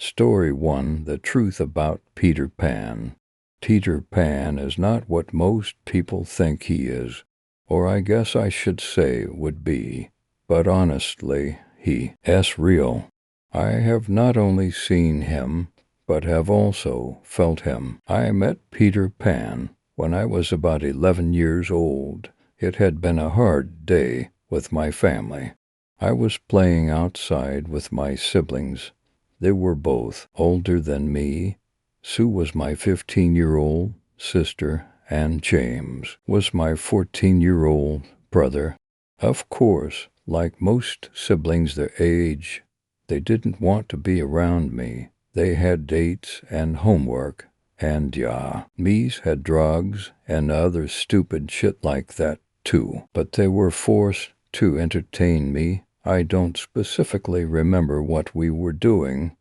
Story 1: The Truth About Peter Pan. Peter Pan is not what most people think he is, or I guess I should say would be, but honestly, he is real. I have not only seen him, but have also felt him. I met Peter Pan when I was about 11 years old. It had been a hard day with my family. I was playing outside with my siblings. They were both older than me. Sue was my 15-year-old sister, and James was my 14-year-old brother. Of course, like most siblings their age, they didn't want to be around me. They had dates and homework, and me's had drugs and other stupid shit like that too. But they were forced to entertain me. I don't specifically remember what we were doing,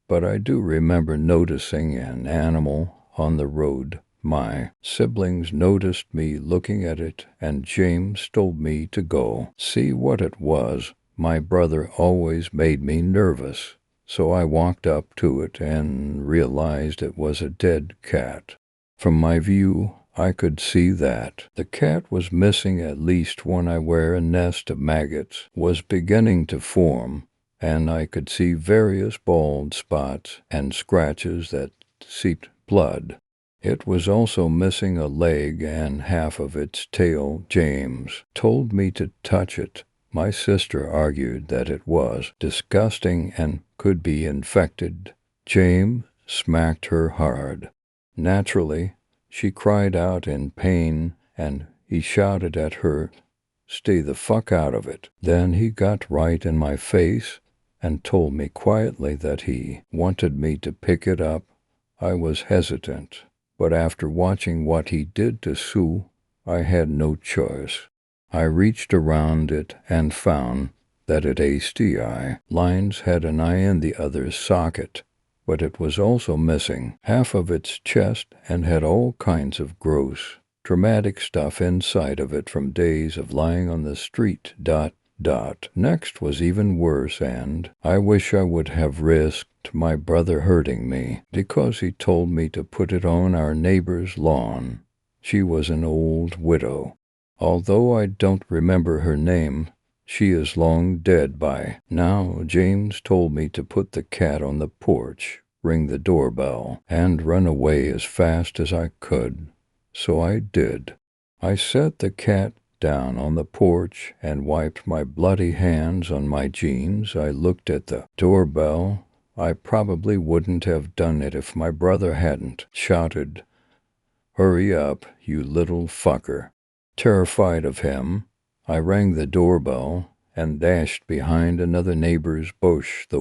but I do remember noticing an animal on the road. My siblings noticed me looking at it, and James told me to go see what it was. My brother always made me nervous, so I walked up to it and realized it was a dead cat. From my view, I could see that the cat was missing at least one eye, where a nest of maggots was beginning to form, and I could see various bald spots and scratches that seeped blood. It was also missing a leg and half of its tail. James told me to touch it. My sister argued that it was disgusting and could be infected. James smacked her hard. Naturally, she cried out in pain, and he shouted at her, "Stay the fuck out of it." Then he got right in my face and told me quietly that he wanted me to pick it up. I was hesitant, but after watching what he did to Sue, I had no choice. I reached around it and found that it had lines, had an eye in the other socket, but it was also missing half of its chest and had all kinds of gross, traumatic stuff inside of it from days of lying on the street. Next was even worse, and I wish I would have risked my brother hurting me, because he told me to put it on our neighbor's lawn. She was an old widow. Although I don't remember her name, she is long dead by now. James told me to put the cat on the porch, ring the doorbell, and run away as fast as I could. So I did. I set the cat down on the porch and wiped my bloody hands on my jeans. I looked at the doorbell. I probably wouldn't have done it if my brother hadn't shouted, "Hurry up, you little fucker." Terrified of him, I rang the doorbell and dashed behind another neighbor's bush. I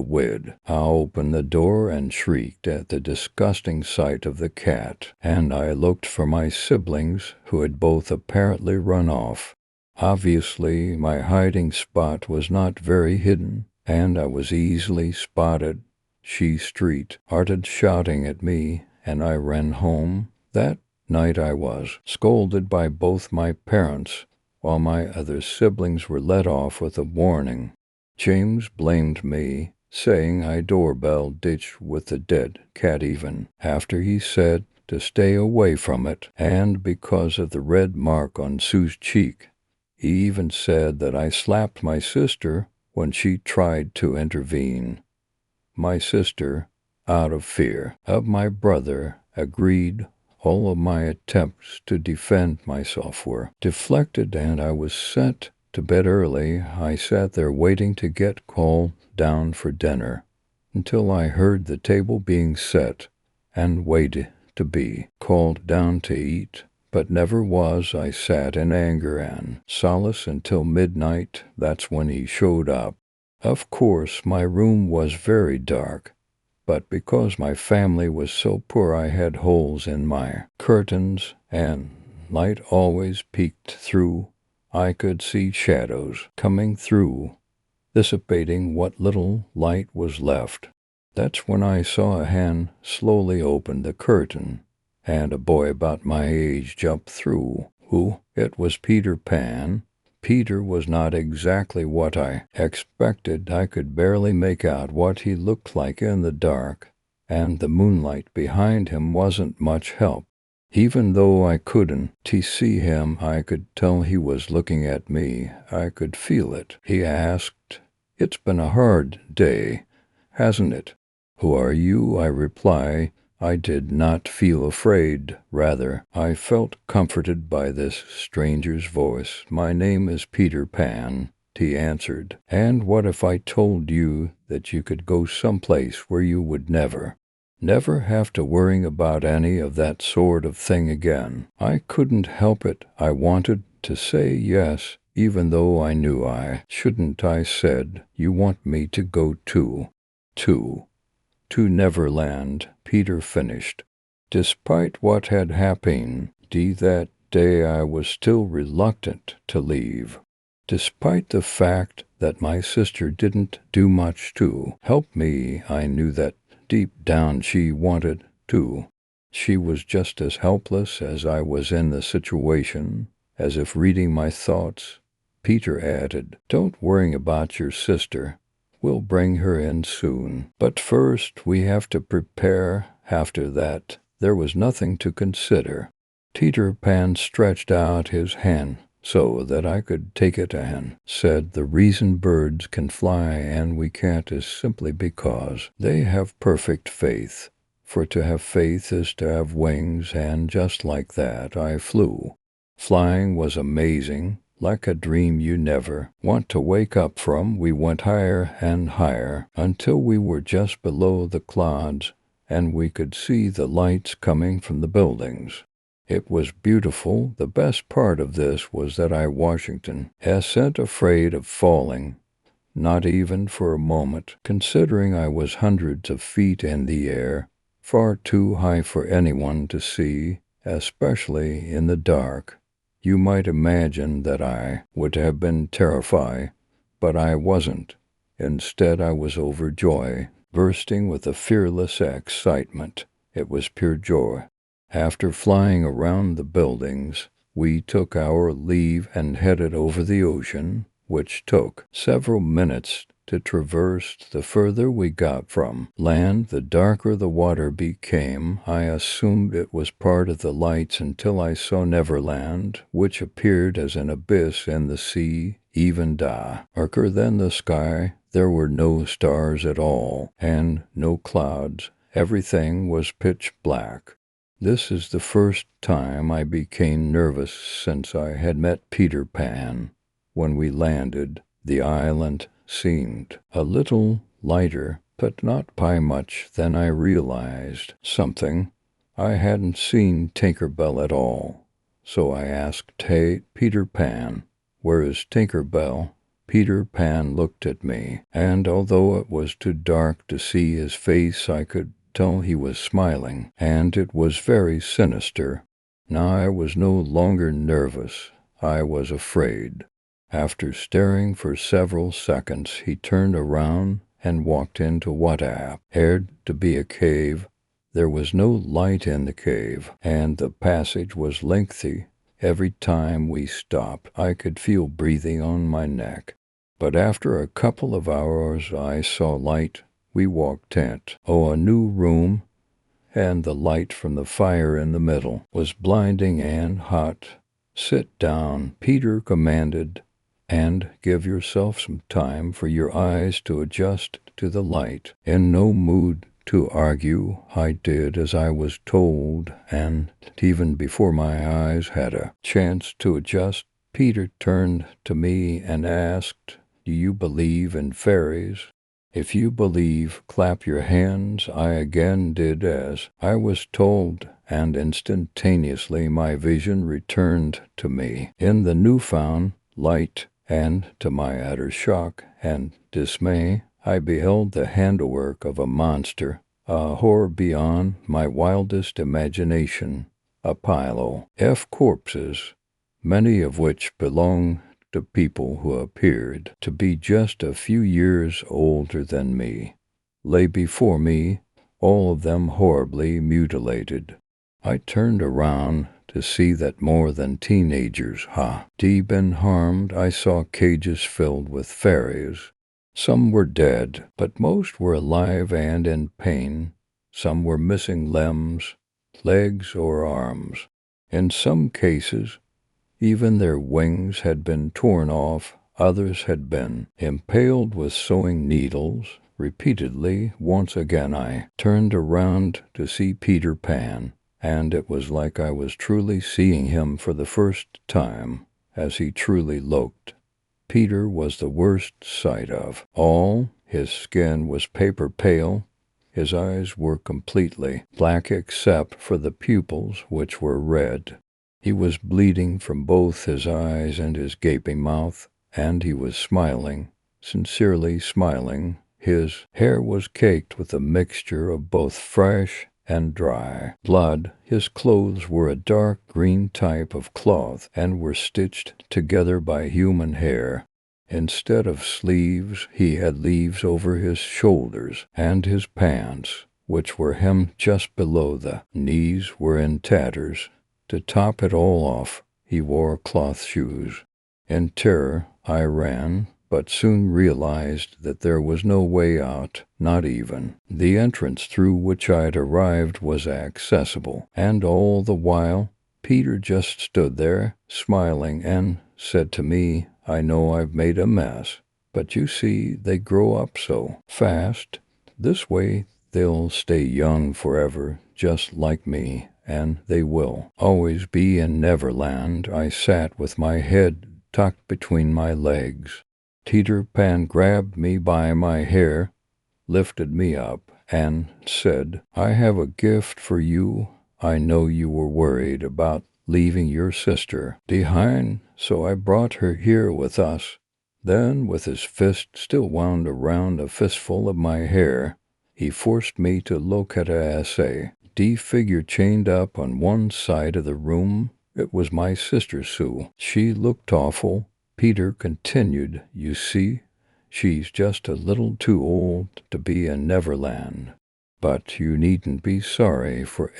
opened the door and shrieked at the disgusting sight of the cat, and I looked for my siblings, who had both apparently run off. Obviously, my hiding spot was not very hidden, and I was easily spotted. She started shouting at me, and I ran home. That night I was scolded by both my parents, while my other siblings were let off with a warning. James blamed me, saying I doorbell ditched with the dead cat even after he said to stay away from it, and because of the red mark on Sue's cheek. He even said that I slapped my sister when she tried to intervene. My sister, out of fear of my brother, agreed. All of my attempts to defend myself were deflected, and I was sent to bed early. I sat there waiting to get called down for dinner until I heard the table being set and waited to be called down to eat, but never was. I sat in anger and solace until midnight. That's when he showed up. Of course, my room was very dark, but because my family was so poor, I had holes in my curtains, and light always peeked through. I could see shadows coming through, dissipating what little light was left. That's when I saw a hand slowly open the curtain, and a boy about my age jumped through. It was Peter Pan. Peter was not exactly what I expected. I could barely make out what he looked like in the dark, and the moonlight behind him wasn't much help. Even though I couldn't see him, I could tell he was looking at me. I could feel it. He asked, "It's been a hard day, hasn't it?" "Who are you?" I reply. I did not feel afraid. Rather, I felt comforted by this stranger's voice. "My name is Peter Pan," he answered. "And what if I told you that you could go someplace where you would never have to worry about any of that sort of thing again?" I couldn't help it. I wanted to say yes, even though I knew I shouldn't. I said, "You want me to go to Neverland," Peter finished. Despite what had happened that day, I was still reluctant to leave. Despite the fact that my sister didn't do much to help me, I knew that deep down she wanted to. She was just as helpless as I was in the situation, as if reading my thoughts. Peter added, "Don't worry about your sister. We'll bring her in soon. But first we have to prepare." After that, there was nothing to consider. Peter Pan stretched out his hand so that I could take it and said, "The reason birds can fly and we can't is simply because they have perfect faith. For to have faith is to have wings," and just like that I flew. Flying was amazing. Like a dream you never want to wake up from. We went higher and higher until we were just below the clouds, and we could see the lights coming from the buildings. It was beautiful. The best part of this was that I wasn't afraid of falling, not even for a moment, considering I was hundreds of feet in the air, far too high for anyone to see, especially in the dark. You might imagine that I would have been terrified, but I wasn't. Instead, I was overjoyed, bursting with a fearless excitement. It was pure joy. After flying around the buildings, we took our leave and headed over the ocean, which took several minutes to traverse. The further we got from land, the darker the water became. I assumed it was part of the lights until I saw Neverland, which appeared as an abyss in the sea, even darker than the sky. There were no stars at all, and no clouds. Everything was pitch black. This is the first time I became nervous since I had met Peter Pan. When we landed, the island seemed a little lighter, but not by much. Then I realized something. I hadn't seen Tinkerbell at all. So I asked, "Hey, Peter Pan, where is Tinkerbell?" Peter Pan looked at me, and although it was too dark to see his face, I could tell he was smiling, and it was very sinister. Now I was no longer nervous. I was afraid. After staring for several seconds, he turned around and walked into what appeared to be a cave. There was no light in the cave, and the passage was lengthy. Every time we stopped, I could feel breathing on my neck. But after a couple of hours, I saw light. We walked into a new room, and the light from the fire in the middle was blinding and hot. "Sit down," Peter commanded, "and give yourself some time for your eyes to adjust to the light." In no mood to argue, I did as I was told, and even before my eyes had a chance to adjust, Peter turned to me and asked, "Do you believe in fairies?" "If you believe, clap your hands." I again did as I was told, and instantaneously my vision returned to me in the newfound light, and to my utter shock and dismay, I beheld the handiwork of a monster, a horror beyond my wildest imagination, a pile of corpses, many of which belonged to people who appeared to be just a few years older than me, lay before me, all of them horribly mutilated. I turned around to see that more than teenagers had been harmed. I saw cages filled with fairies. Some were dead, but most were alive and in pain. Some were missing limbs, legs or arms. In some cases, even their wings had been torn off. Others had been impaled with sewing needles. Repeatedly, once again I turned around to see Peter Pan, and it was like I was truly seeing him for the first time, as he truly looked. Peter was the worst sight of all. His skin was paper pale. His eyes were completely black except for the pupils, which were red. He was bleeding from both his eyes and his gaping mouth, and he was smiling, sincerely smiling. His hair was caked with a mixture of both fresh and dry blood. His clothes were a dark green type of cloth and were stitched together by human hair. Instead of sleeves, he had leaves over his shoulders, and his pants, which were hemmed just below the knees, were in tatters. To top it all off, he wore cloth shoes. In terror, I ran, but soon realized that there was no way out, not even. The entrance through which I'd arrived was accessible, and all the while, Peter just stood there, smiling, and said to me, "I know I've made a mess, but you see, they grow up so fast. This way, they'll stay young forever, just like me, and they will always be in Neverland." I sat with my head tucked between my legs. Peter Pan grabbed me by my hair, lifted me up, and said, "I have a gift for you. I know you were worried about leaving your sister behind, so I brought her here with us." Then, with his fist still wound around a fistful of my hair, he forced me to look at a S.A.D. figure chained up on one side of the room. It was my sister Sue. She looked awful. Peter continued, "You see, she's just a little too old to be in Neverland. But you needn't be sorry for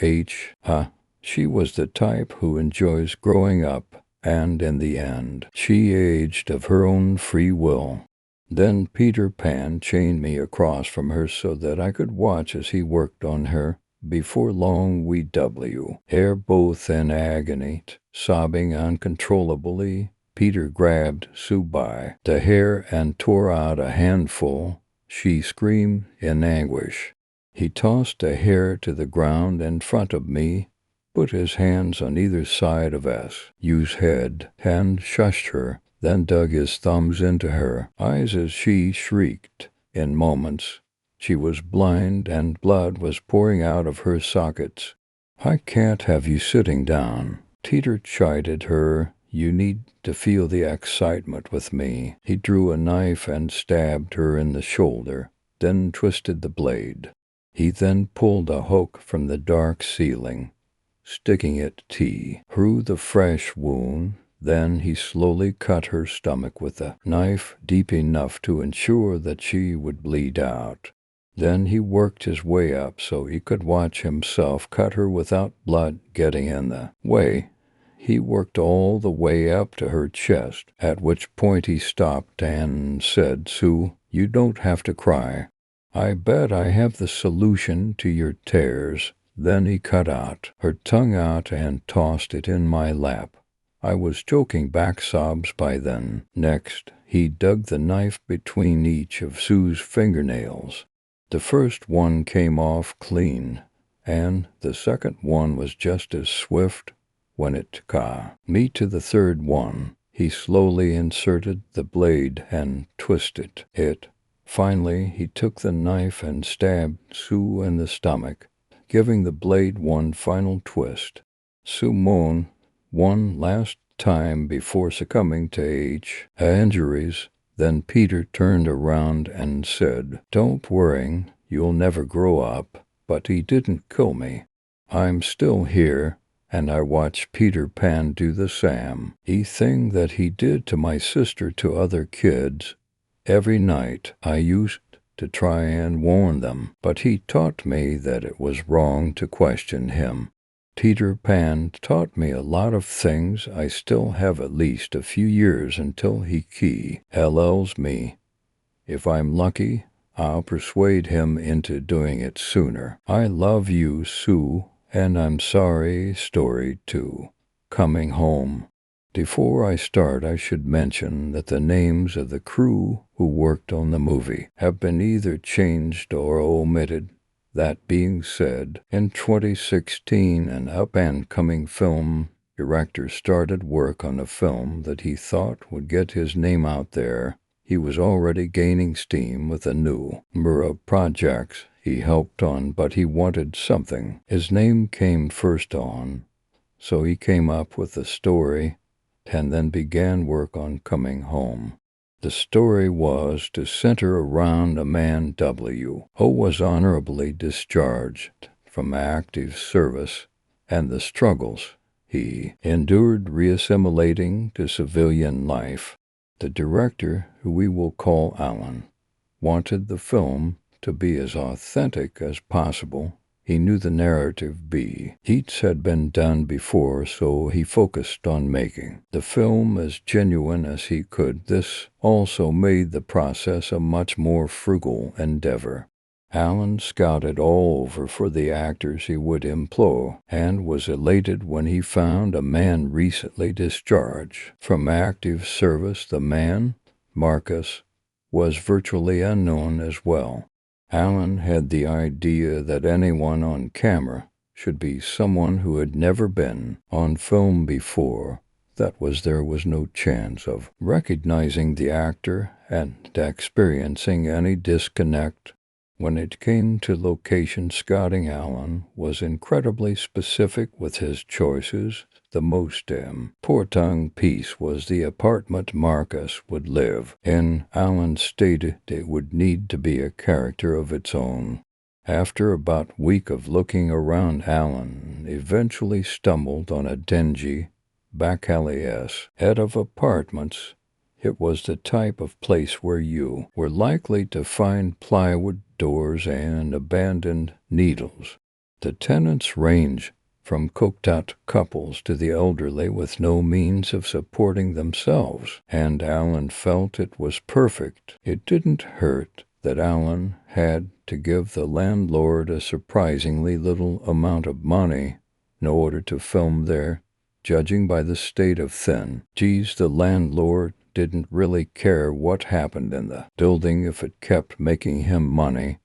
She was the type who enjoys growing up, and in the end, she aged of her own free will." Then Peter Pan chained me across from her so that I could watch as he worked on her. Before long, we were both in agony, sobbing uncontrollably. Peter grabbed Sue by the hair and tore out a handful. She screamed in anguish. He tossed the hair to the ground in front of me, put his hands on either side of Sue's head, and shushed her, then dug his thumbs into her eyes as she shrieked. In moments, she was blind and blood was pouring out of her sockets. "I can't have you sitting down," Peter chided her. "You need to feel the excitement with me." He drew a knife and stabbed her in the shoulder, then twisted the blade. He then pulled a hook from the dark ceiling, sticking it through the fresh wound. Then he slowly cut her stomach with a knife deep enough to ensure that she would bleed out. Then he worked his way up so he could watch himself cut her without blood getting in the way. He worked all the way up to her chest, at which point he stopped and said, "Sue, you don't have to cry. I bet I have the solution to your tears." Then he cut her tongue out and tossed it in my lap. I was choking back sobs by then. Next, he dug the knife between each of Sue's fingernails. The first one came off clean, and the second one was just as swift. When it got me to the third one, he slowly inserted the blade and twisted it. Finally, he took the knife and stabbed Sue in the stomach, giving the blade one final twist. Sue moaned one last time before succumbing to injuries. Then Peter turned around and said, "Don't worry, you'll never grow up." But he didn't kill me. I'm still here, and I watch Peter Pan do the same thing that he did to my sister to other kids. Every night I used to try and warn them, but he taught me that it was wrong to question him, Peter Pan taught me a lot of things. I still have at least a few years until he LLs me. If I'm lucky, I'll persuade him into doing it sooner. I love you, Sue, and I'm sorry. Story 2. Coming Home. Before I start, I should mention that the names of the crew who worked on the movie have been either changed or omitted. That being said, in 2016, an up-and-coming film director started work on a film that he thought would get his name out there. He was already gaining steam with a new number of projects he helped on, but he wanted something. His name came first on, so he came up with the story and then began work on Coming Home. The story was to center around a man who was honorably discharged from active service and the struggles he endured reassimilating to civilian life. The director, who we will call Alan, wanted the film to be as authentic as possible. He knew the narrative beats had been done before, so he focused on making the film as genuine as he could. This also made the process a much more frugal endeavor. Alan scouted all over for the actors he would employ and was elated when he found a man recently discharged from active service. The man, Marcus, was virtually unknown as well. Alan had the idea that anyone on camera should be someone who had never been on film before. There was no chance of recognizing the actor and experiencing any disconnect. When it came to location scouting, Alan was incredibly specific with his choices. The most important piece was the apartment Marcus would live in. Alan stated it would need to be a character of its own. After about a week of looking around, Alan eventually stumbled on a dingy back alley head of apartments. It was the type of place where you were likely to find plywood doors and abandoned needles. The tenants ranged from cooked-out couples to the elderly with no means of supporting themselves, and Alan felt it was perfect. It didn't hurt that Alan had to give the landlord a surprisingly little amount of money in order to film there. Judging by the state of things, the landlord didn't really care what happened in the building if it kept making him money.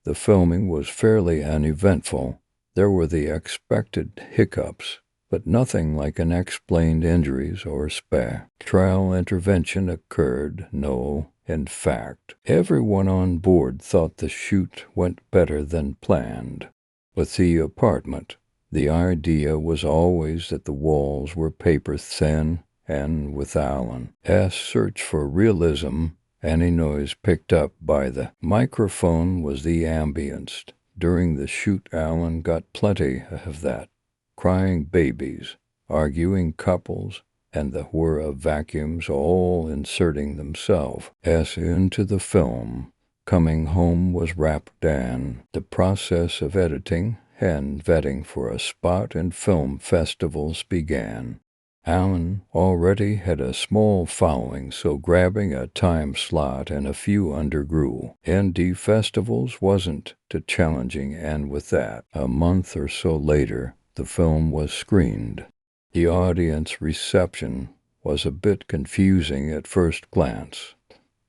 The filming was fairly uneventful. There were the expected hiccups, but nothing like unexplained injuries or spectral intervention occurred. No, in fact, everyone on board thought the shoot went better than planned. With the apartment, the idea was always that the walls were paper thin, and with Alan's search for realism, any noise picked up by the microphone was the ambience. During the shoot, Alan got plenty of that. Crying babies, arguing couples, and the whir of vacuums all inserting themselves into the film. Coming Home was wrapped in the process of editing and vetting for a spot in film festivals began. Alan already had a small following, so grabbing a time slot and a few undergrew indie festivals wasn't too challenging, and with that, a month or so later, the film was screened. The audience reception was a bit confusing at first glance.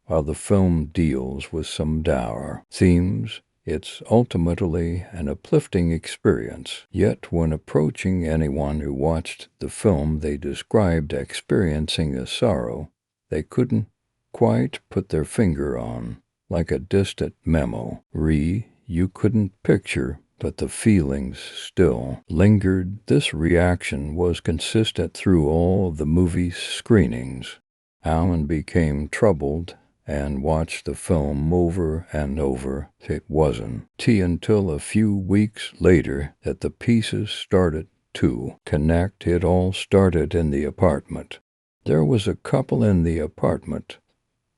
While the film deals with some dour themes, it's ultimately an uplifting experience. Yet when approaching anyone who watched the film, they described experiencing a sorrow they couldn't quite put their finger on, like a distant memory you couldn't picture, but the feelings still lingered. This reaction was consistent through all of the movie's screenings. Alan became troubled and watched the film over and over. It wasn't until a few weeks later that the pieces started to connect. It all started in the apartment. There was a couple in the apartment.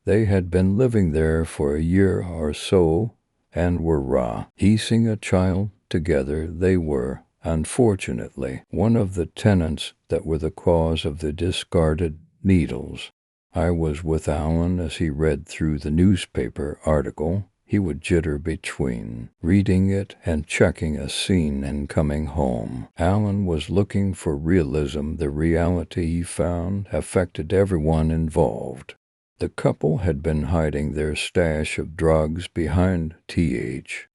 They had been living there for a year or so and were raising a child together. They were Unfortunately, one of the tenants that were the cause of the discarded needles. I was with Alan as he read through the newspaper article. He would jitter between reading it and checking a scene and coming home. Alan was looking for realism. The reality he found affected everyone involved. The couple had been hiding their stash of drugs behind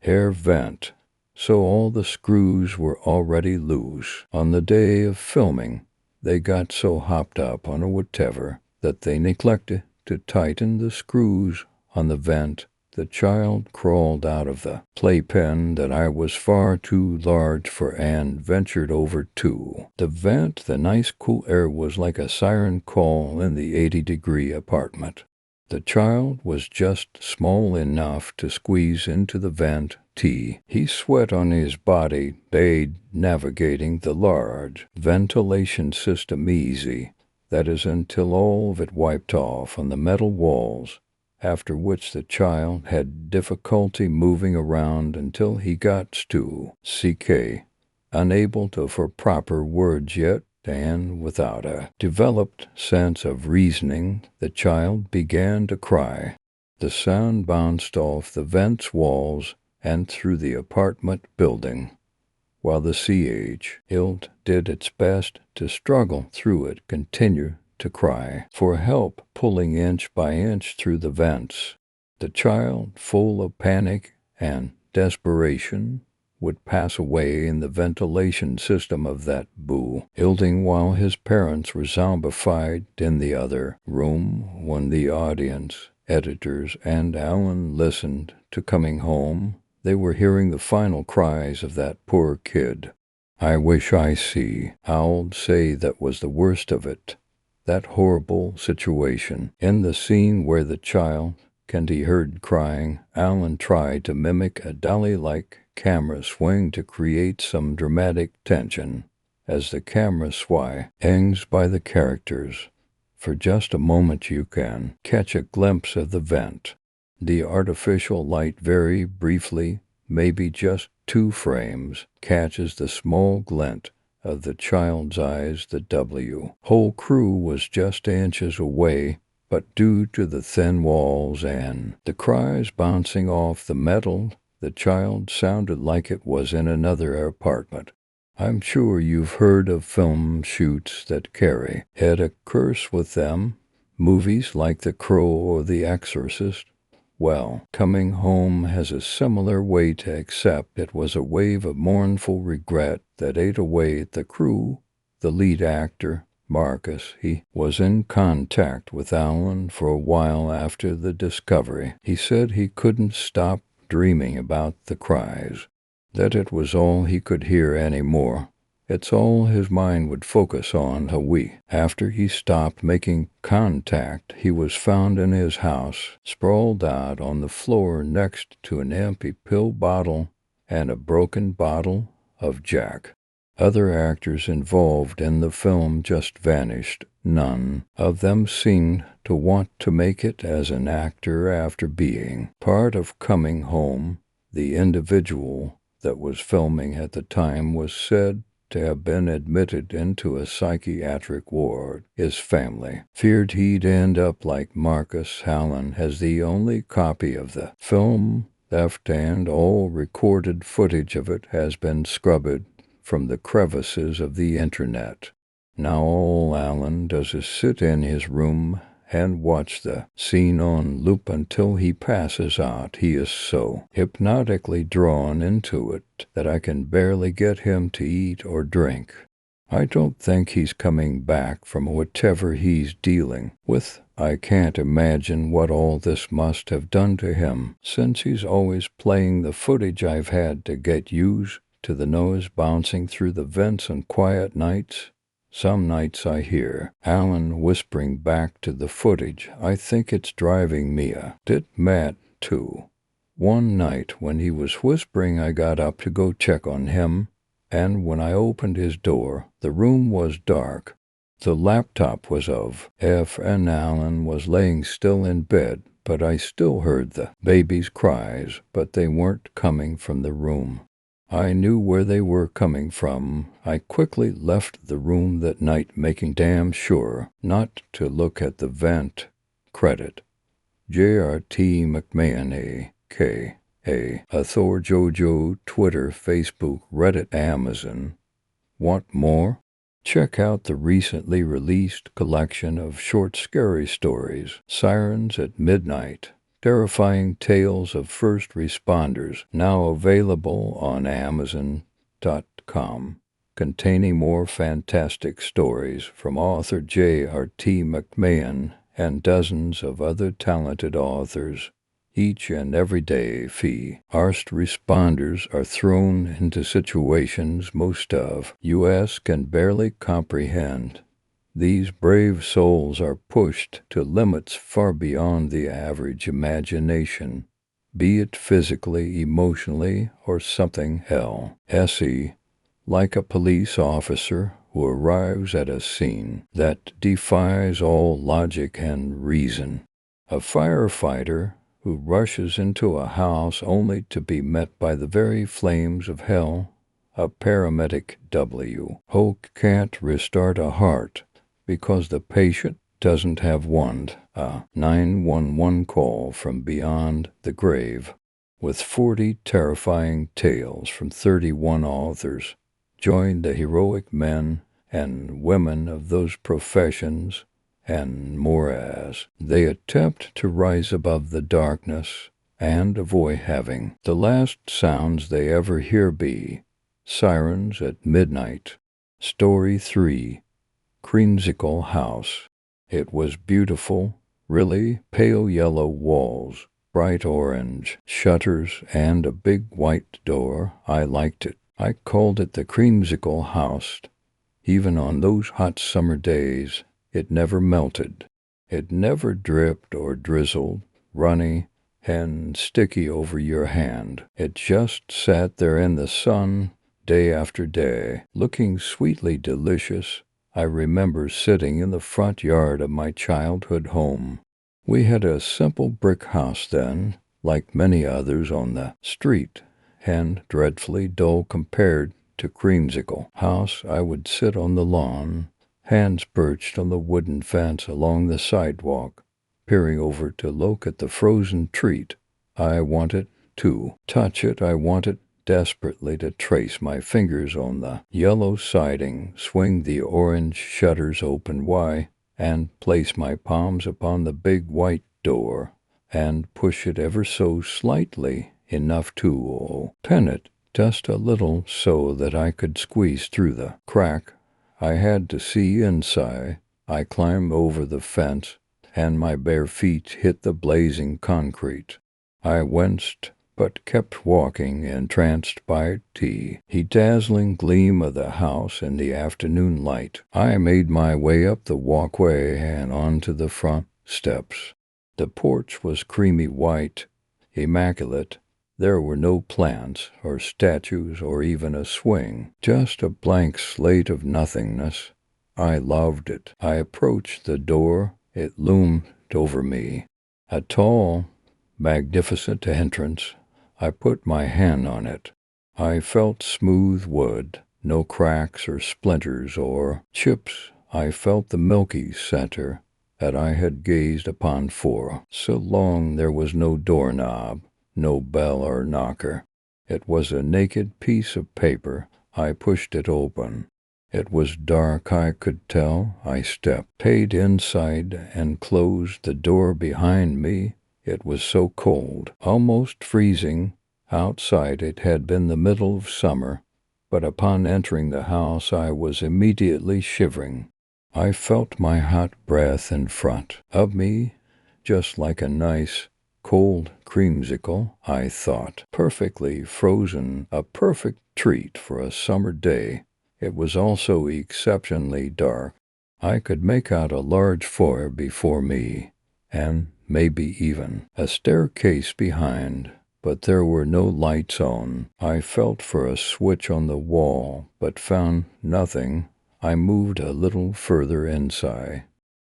air vent, so all the screws were already loose. On the day of filming, they got so hopped up on a whatever that they neglected to tighten the screws on the vent. The child crawled out of the playpen that I was far too large for and ventured over to the vent. The nice cool air was like a siren call in the 80-degree apartment. The child was just small enough to squeeze into the vent. He sweat on his body, bade navigating the large ventilation system easy. That is until all of it wiped off on the metal walls, after which the child had difficulty moving around until he got to CK, unable to for proper words yet, and without a developed sense of reasoning, the child began to cry. The sound bounced off the vent's walls and through the apartment building, while the ilt did its best to struggle through it, continue to cry for help, pulling inch by inch through the vents. The child, full of panic and desperation, would pass away in the ventilation system of that building while his parents were zombified in the other room. When the audience, editors, and Alan listened to Coming Home, they were hearing the final cries of that poor kid. I wish I see. I'll say that was the worst of it. That horrible situation. In the scene where the child can be heard crying, Alan tried to mimic a dolly-like camera swing to create some dramatic tension. As the camera swings by the characters, for just a moment you can catch a glimpse of the vent. The artificial light very briefly, maybe just 2 frames, catches the small glint of the child's eyes. The whole crew was just inches away, but due to the thin walls and the cries bouncing off the metal, the child sounded like it was in another apartment. I'm sure you've heard of film shoots that carry a curse with them, movies like The Crow or The Exorcist. Well, Coming Home has a similar weight, except it was a wave of mournful regret that ate away at the crew. The lead actor, Marcus, he was in contact with Alan for a while after the discovery. He said he couldn't stop dreaming about the cries, that it was all he could hear anymore. It's all his mind would focus on. A week after he stopped making contact, he was found in his house, sprawled out on the floor next to an empty pill bottle and a broken bottle of Jack. Other actors involved in the film just vanished. None of them seemed to want to make it as an actor after being part of Coming Home. The individual that was filming at the time was said to have been admitted into a psychiatric ward. His family feared he'd end up like Marcus. Alan has the only copy of the film left, and all recorded footage of it has been scrubbed from the crevices of the internet. Now all Alan does is sit in his room and watch the scene on loop until he passes out. He is so hypnotically drawn into it that I can barely get him to eat or drink. I don't think he's coming back from whatever he's dealing with. I can't imagine what all this must have done to him, since he's always playing the footage I've had to get used to, the noise bouncing through the vents on quiet nights. Some nights I hear Alan whispering back to the footage. I think it's driving me a bit mad, too. One night when he was whispering, I got up to go check on him, and when I opened his door, the room was dark. The laptop was off, and Alan was laying still in bed, but I still heard the baby's cries, but they weren't coming from the room. I knew where they were coming from. I quickly left the room that night, making damn sure not to look at the vent. Credit JRT McMahon, A.K.A. Thor Jojo, Twitter, Facebook, Reddit, Amazon. Want more? Check out the recently released collection of short scary stories, Sirens at Midnight, Terrifying Tales of First Responders, now available on Amazon.com, containing more fantastic stories from author J.R.T. McMahon and dozens of other talented authors. Each and every day, first responders are thrown into situations most of U.S. can barely comprehend. These brave souls are pushed to limits far beyond the average imagination, be it physically, emotionally, or something else. Like a police officer who arrives at a scene that defies all logic and reason. A firefighter who rushes into a house only to be met by the very flames of hell. A paramedic who can't restart a heart because the patient doesn't have one. A 911 call from beyond the grave. With 40 terrifying tales from 31 authors. Join the heroic men and women of those professions and more as they attempt to rise above the darkness and avoid having the last sounds they ever hear be Sirens at Midnight. Story 3. Creamsicle House. It was beautiful, really, pale yellow walls, bright orange shutters, and a big white door. I liked it. I called it the Creamsicle House. Even on those hot summer days, it never melted. It never dripped or drizzled, runny and sticky over your hand. It just sat there in the sun day after day, looking sweetly delicious. I remember sitting in the front yard of my childhood home. We had a simple brick house then, like many others on the street, and dreadfully dull compared to Creamsicle House. I would sit on the lawn, hands perched on the wooden fence along the sidewalk, peering over to look at the frozen treat. I wanted to touch it. I wanted desperately to trace my fingers on the yellow siding, swing the orange shutters open wide, and place my palms upon the big white door, and push it ever so slightly enough to pin it just a little so that I could squeeze through the crack. I had to see inside. I climbed over the fence, and my bare feet hit the blazing concrete. I winced, but kept walking, entranced by the dazzling gleam of the house in the afternoon light. I made my way up the walkway and onto the front steps. The porch was creamy white, immaculate. There were no plants or statues or even a swing, just a blank slate of nothingness. I loved it. I approached the door. It loomed over me. A tall, magnificent entrance. I put my hand on it. I felt smooth wood, no cracks or splinters or chips. I felt the milky center that I had gazed upon for so long. There was no doorknob, no bell or knocker. It was a naked piece of paper. I pushed it open. It was dark, I could tell. I stepped, paid inside, and closed the door behind me. It was so cold, almost freezing. Outside it had been the middle of summer, but upon entering the house I was immediately shivering. I felt my hot breath in front of me, just like a nice, cold creamsicle, I thought, perfectly frozen, a perfect treat for a summer day. It was also exceptionally dark. I could make out a large foyer before me, and maybe even a staircase behind, but there were no lights on. I felt for a switch on the wall, but found nothing. I moved a little further inside.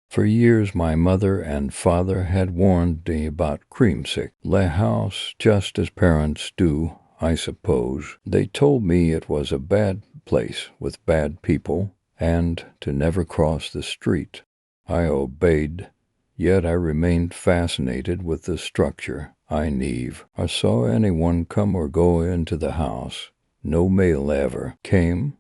For years my mother and father had warned me about Creamsicle House, just as parents do. I suppose. They told me it was a bad place with bad people, and to never cross the street. I obeyed, yet I remained fascinated with the structure. I never saw anyone come or go into the house. No mail ever came.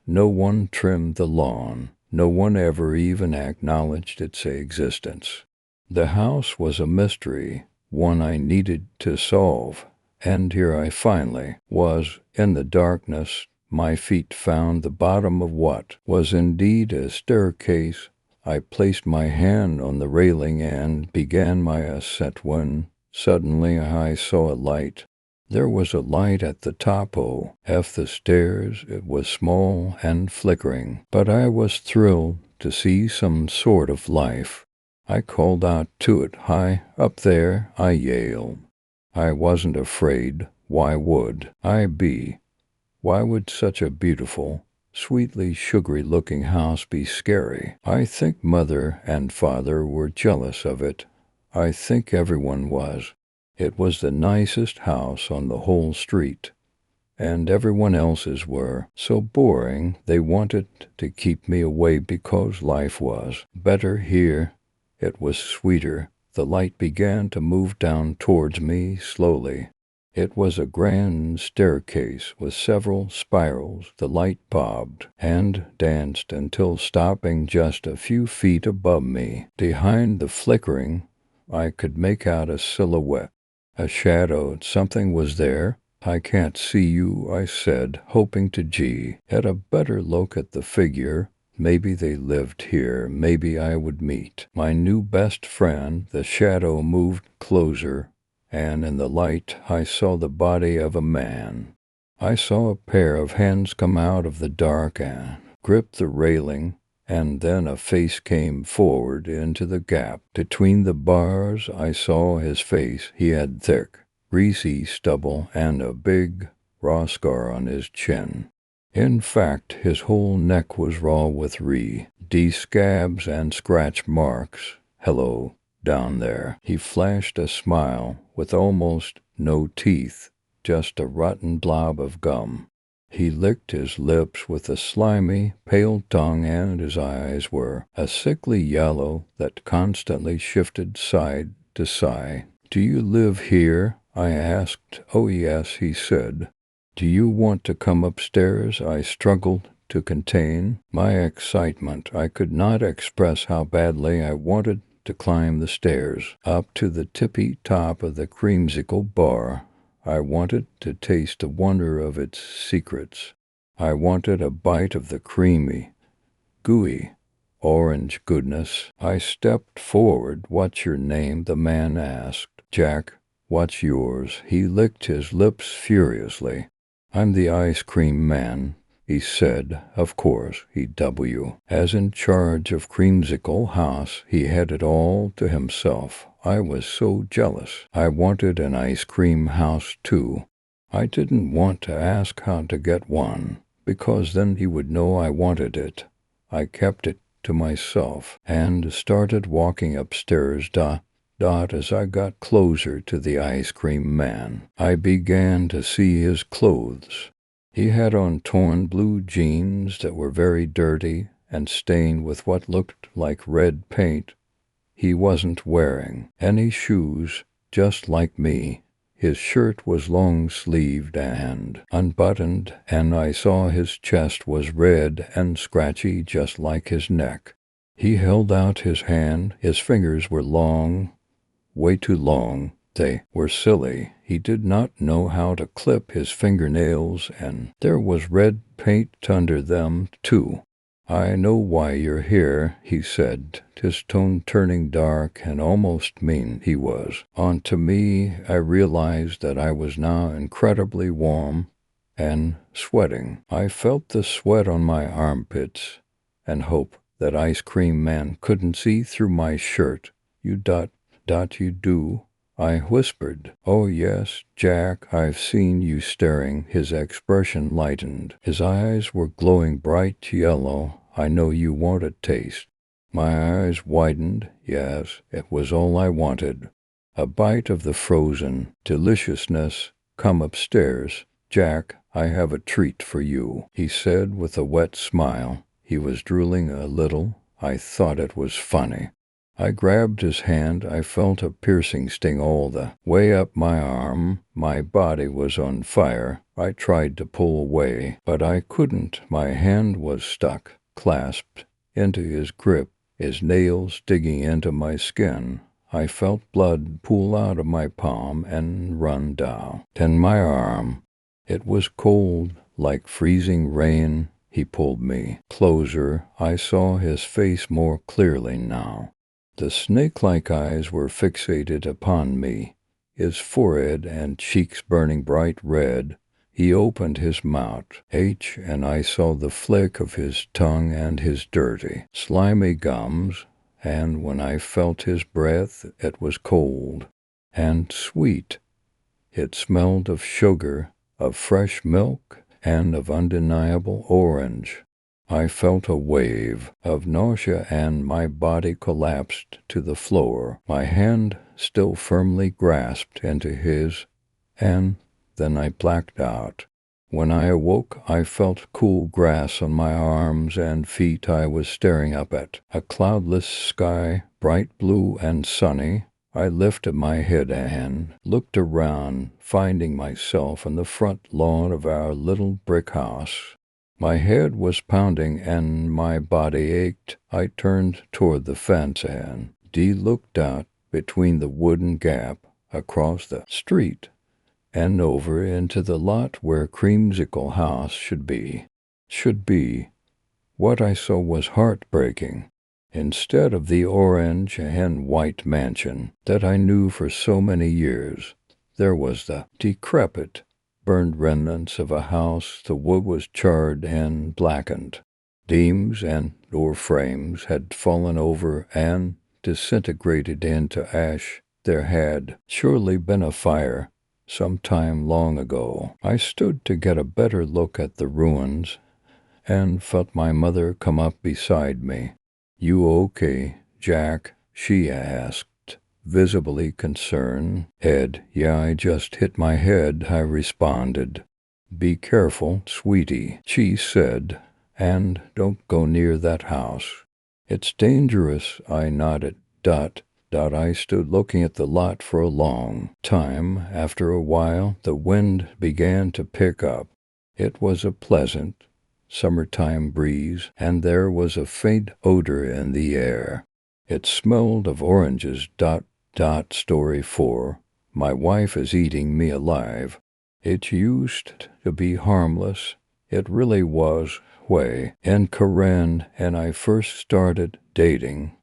No one trimmed the lawn. No one ever even acknowledged its existence. The house was a mystery, one I needed to solve, and here I finally was. In the darkness, my feet found the bottom of what was indeed a staircase. I placed my hand on the railing and began my ascent when suddenly I saw a light. There was a light at the top of the stairs. It was small and flickering, but I was thrilled to see some sort of life. I called out to it. "Hi, up there," I yelled. I wasn't afraid. Why would I be? Why would such a beautiful, sweetly sugary-looking house be scary? I think Mother and Father were jealous of it. I think everyone was. It was the nicest house on the whole street, and everyone else's were so boring they wanted to keep me away because life was better here. It was sweeter. The light began to move down towards me slowly. It was a grand staircase with several spirals. The light bobbed and danced until stopping just a few feet above me. Behind the flickering, I could make out a silhouette. A shadow. Something was there. "I can't see you," I said, hoping to get a better look at the figure. Maybe they lived here. Maybe I would meet my new best friend. The shadow moved closer, and in the light I saw the body of a man. I saw a pair of hands come out of the dark and grip the railing, and then a face came forward into the gap between the bars. I saw his face. He had thick, greasy stubble and a big, raw scar on his chin. In fact, his whole neck was raw with scabs and scratch marks. "Hello, down there." He flashed a smile with almost no teeth, just a rotten blob of gum. He licked his lips with a slimy, pale tongue, and his eyes were a sickly yellow that constantly shifted side to side. "Do you live here?" I asked. "Oh, yes," he said. "Do you want to come upstairs?" I struggled to contain my excitement. I could not express how badly I wanted to climb the stairs up to the tippy top of the creamsicle bar. I wanted to taste the wonder of its secrets. I wanted a bite of the creamy, gooey, orange goodness. I stepped forward. "What's your name?" the man asked. "Jack." "What's yours?" He licked his lips furiously. "I'm the ice cream man," he said. Of course, as in charge of Creamsicle House, he had it all to himself. I was so jealous. I wanted an ice cream house, too. I didn't want to ask how to get one, because then he would know I wanted it. I kept it to myself and started walking upstairs. As I got closer to the ice cream man, I began to see his clothes. He had on torn blue jeans that were very dirty and stained with what looked like red paint. He wasn't wearing any shoes, just like me. His shirt was long-sleeved and unbuttoned, and I saw his chest was red and scratchy just like his neck. He held out his hand. His fingers were long, way too long. They were silly. He did not know how to clip his fingernails, and there was red paint under them, too. "I know why you're here," he said, his tone turning dark and almost mean. He was on to me. I realized that I was now incredibly warm and sweating. I felt the sweat on my armpits and hope that ice cream man couldn't see through my shirt. You do?" I whispered. "Oh, yes, Jack, I've seen you staring." His expression lightened. His eyes were glowing bright yellow. "I know you want a taste." My eyes widened. Yes, it was all I wanted. A bite of the frozen deliciousness. "Come upstairs." "Jack, I have a treat for you," he said with a wet smile. He was drooling a little. I thought it was funny. I grabbed his hand. I felt a piercing sting all the way up my arm. My body was on fire. I tried to pull away, but I couldn't. My hand was stuck, clasped into his grip, his nails digging into my skin. I felt blood pool out of my palm and run down my arm. It was cold, like freezing rain. He pulled me closer. I saw his face more clearly now. The snake-like eyes were fixated upon me, his forehead and cheeks burning bright red. He opened his mouth, and I saw the flick of his tongue and his dirty, slimy gums, and when I felt his breath, it was cold and sweet. It smelled of sugar, of fresh milk, and of undeniable orange. I felt a wave of nausea and my body collapsed to the floor. My hand still firmly grasped into his, and then I blacked out. When I awoke, I felt cool grass on my arms and feet. I was staring up at a cloudless sky, bright blue and sunny. I lifted my head and looked around, finding myself on the front lawn of our little brick house. My head was pounding and my body ached. I turned toward the fence and Dee looked out between the wooden gap across the street and over into the lot where Creamsicle House should be. What I saw was heartbreaking. Instead of the orange and white mansion that I knew for so many years, there was the decrepit, burned remnants of a house. The wood was charred and blackened. Beams and door frames had fallen over and disintegrated into ash. There had surely been a fire some time long ago. I stood to get a better look at the ruins and felt my mother come up beside me. "You okay, Jack?" she asked, visibly concerned. "Ed, yeah, I just hit my head," I responded. "Be careful, sweetie," she said, "and don't go near that house. It's dangerous," I nodded. I stood looking at the lot for a long time. After a while, the wind began to pick up. It was a pleasant summertime breeze, and there was a faint odor in the air. It smelled of oranges. Story 4. My wife is eating me alive. It used to be harmless. It really was. And Corinne and I first started dating,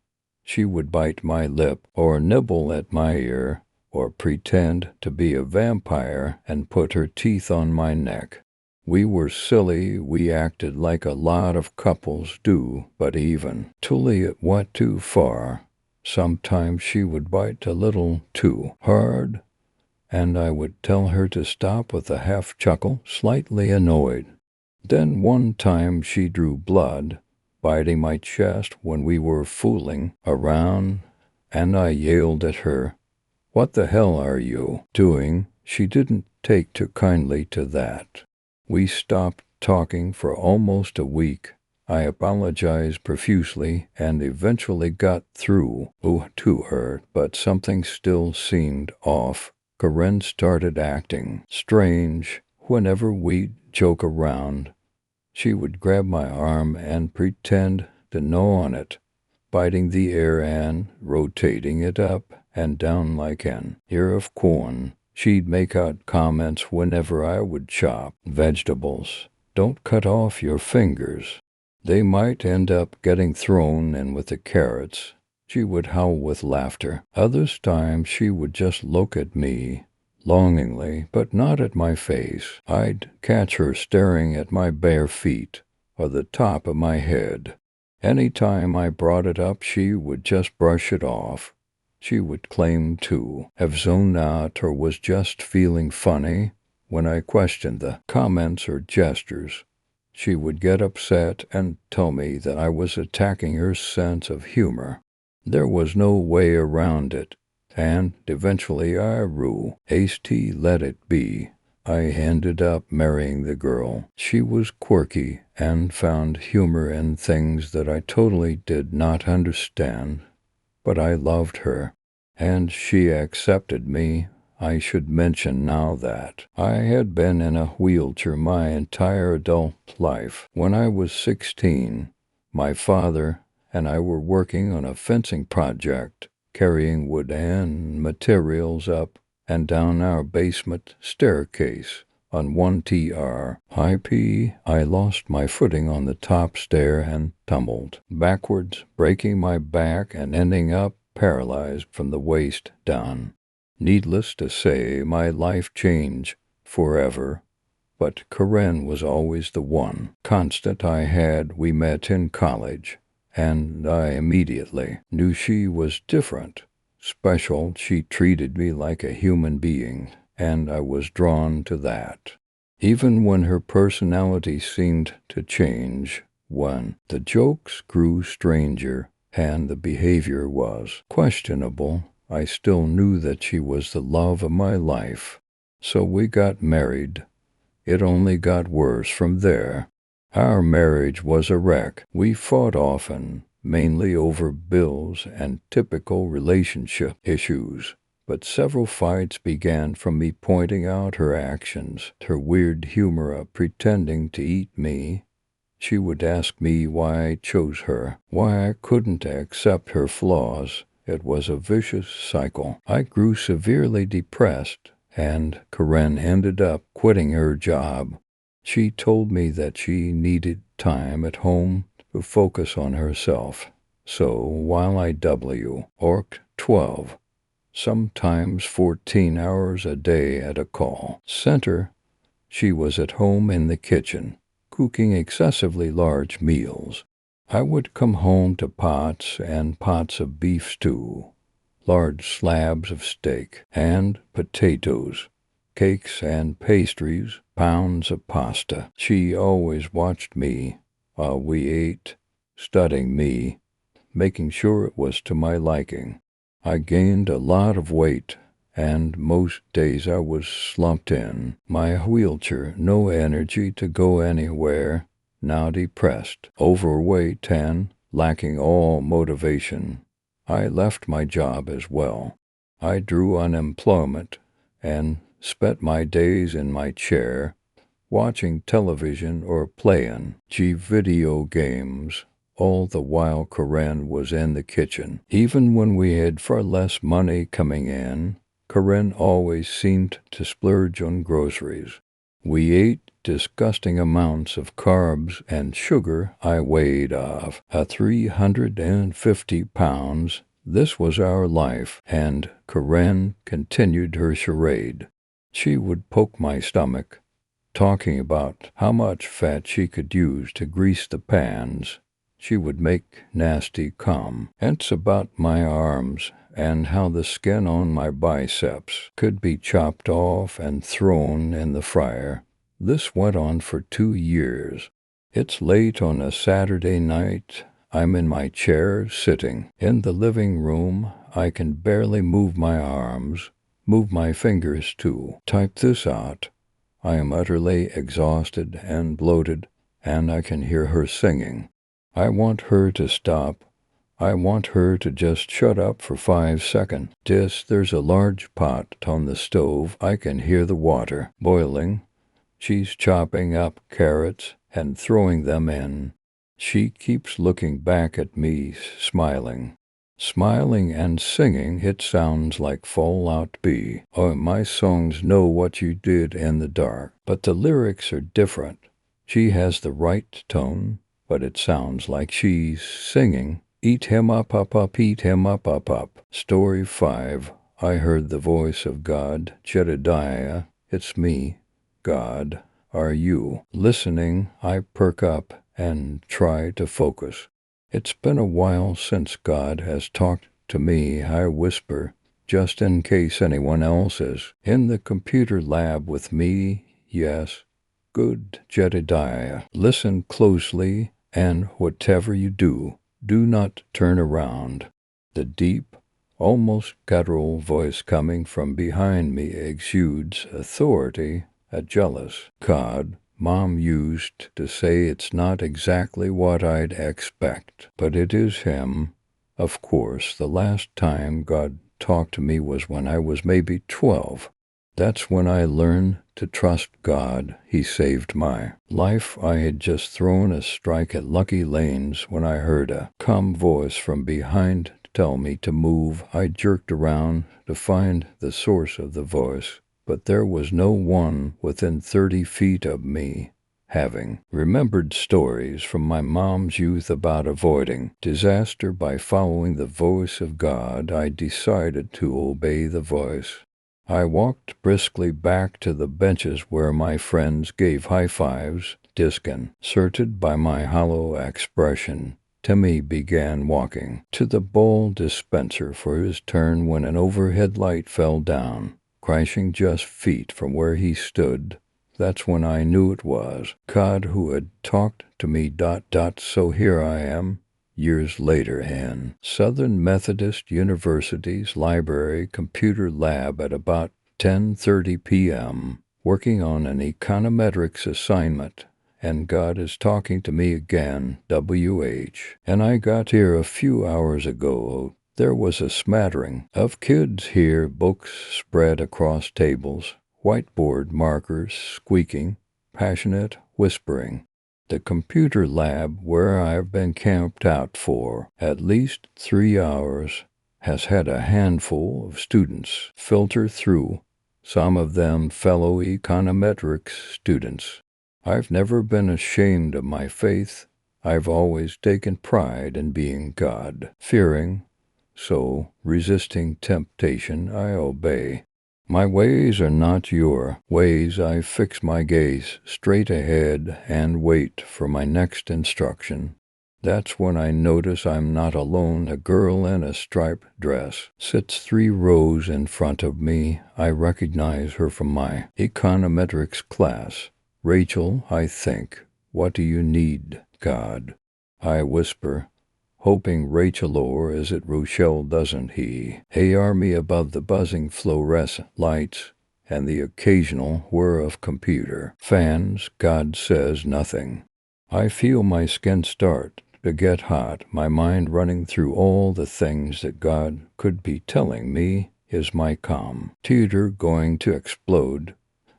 she would bite my lip or nibble at my ear or pretend to be a vampire and put her teeth on my neck. We were silly. We acted like a lot of couples do, but even Tully, it went too far. Sometimes she would bite a little too hard, and I would tell her to stop with a half chuckle, slightly annoyed. Then one time she drew blood, biting my chest when we were fooling around, and I yelled at her, "What the hell are you doing?" She didn't take too kindly to that. We stopped talking for almost a week. I apologized profusely and eventually got through to her, but something still seemed off. Corinne started acting strange. Whenever we'd joke around, she would grab my arm and pretend to gnaw on it, biting the air and rotating it up and down like an ear of corn. She'd make out comments whenever I would chop vegetables. "Don't cut off your fingers. They might end up getting thrown in with the carrots." She would howl with laughter. Other times she would just look at me longingly, but not at my face. I'd catch her staring at my bare feet or the top of my head. Any time I brought it up, she would just brush it off. She would claim to have zoned out or was just feeling funny. When I questioned the comments or gestures, she would get upset and tell me that I was attacking her sense of humor. There was no way around it, and eventually I let it be. I ended up marrying the girl. She was quirky and found humor in things that I totally did not understand, but I loved her, and she accepted me. I should mention now that I had been in a wheelchair my entire adult life. When I was 16, my father and I were working on a fencing project, carrying wood and materials up and down our basement staircase. On one TRIP, I lost my footing on the top stair and tumbled backwards, breaking my back and ending up paralyzed from the waist down. Needless to say, my life changed forever, but Karen was always the one constant I had. We met in college, and I immediately knew she was different, special. She treated me like a human being, and I was drawn to that. Even when her personality seemed to change, when the jokes grew stranger and the behavior was questionable, I still knew that she was the love of my life. So we got married. It only got worse from there. Our marriage was a wreck. We fought often, mainly over bills and typical relationship issues. But several fights began from me pointing out her actions, her weird humor of pretending to eat me. She would ask me why I chose her, why I couldn't accept her flaws. It was a vicious cycle. I grew severely depressed, and Karen ended up quitting her job. She told me that she needed time at home to focus on herself. So while I worked 12, sometimes 14 hours a day at a call center, she was at home in the kitchen, cooking excessively large meals. I would come home to pots and pots of beef stew, large slabs of steak and potatoes, cakes and pastries, pounds of pasta. She always watched me while we ate, studying me, making sure it was to my liking. I gained a lot of weight, and most days I was slumped in my wheelchair, no energy to go anywhere, now depressed, overweight, and lacking all motivation. I left my job as well. I drew unemployment and spent my days in my chair, watching television or playing video games. All the while Karen was in the kitchen. Even when we had far less money coming in, Karen always seemed to splurge on groceries. We ate disgusting amounts of carbs and sugar. I weighed 350 pounds. This was our life, and Karen continued her charade. She would poke my stomach, talking about how much fat she could use to grease the pans. She would make nasty comments about my arms and how the skin on my biceps could be chopped off and thrown in the fryer. This went on for 2 years. It's late on a Saturday night. I'm in my chair, sitting in the living room. I can barely move my arms, move my fingers to type this out. I am utterly exhausted and bloated, and I can hear her singing. I want her to stop. I want her to just shut up for 5 seconds. There's a large pot on the stove. I can hear the water boiling. She's chopping up carrots and throwing them in. She keeps looking back at me, smiling and singing. It sounds like Fallout B. Oh, my songs Know What You Did in the Dark, but the lyrics are different. She has the right tone, but it sounds like she's singing, eat him up, eat him up, up. Story 5. I heard the voice of God. Jedediah, it's me. God, are you listening? I perk up and try to focus. It's been a while since God has talked to me. I whisper, just in case anyone else is in the computer lab with me. Yes. Good, Jedediah. Listen closely, and whatever you do, do not turn around. The deep, almost guttural voice coming from behind me exudes authority a jealous God. Mom used to say it's not exactly what I'd expect, but it is him. Of course, the last time God talked to me was when I was maybe 12. That's when I learned to trust God. He saved my life. I had just thrown a strike at Lucky Lanes when I heard a calm voice from behind tell me to move. I jerked around to find the source of the voice, but there was no one within 30 feet of me. Having remembered stories from my mom's youth about avoiding disaster by following the voice of God, I decided to obey the voice. I walked briskly back to the benches where my friends gave high fives. Disconcerted by my hollow expression, Timmy began walking to the bowl dispenser for his turn when an overhead light fell down, crashing just feet from where he stood. That's when I knew it was God who had talked to me. So here I am, years later, in Southern Methodist University's library computer lab at about 10:30 p.m., working on an econometrics assignment. And God is talking to me again, WH. And I got here a few hours ago. There was a smattering of kids here, books spread across tables, whiteboard markers squeaking, passionate whispering. The computer lab, where I've been camped out for at least 3 hours, has had a handful of students filter through, some of them fellow econometrics students. I've never been ashamed of my faith. I've always taken pride in being God-fearing, so, resisting temptation, I obey. My ways are not your ways. I fix my gaze straight ahead and wait for my next instruction. That's when I notice I'm not alone. A girl in a striped dress sits 3 rows in front of me. I recognize her from my econometrics class. Rachel, I think. What do you need, God? I whisper, hoping Rachel, or is it Rochelle, doesn't he AR me above the buzzing fluorescent lights and the occasional whir of computer fans. God says nothing. I feel my skin start to get hot, my mind running through all the things that God could be telling me. Is my computer going to explode?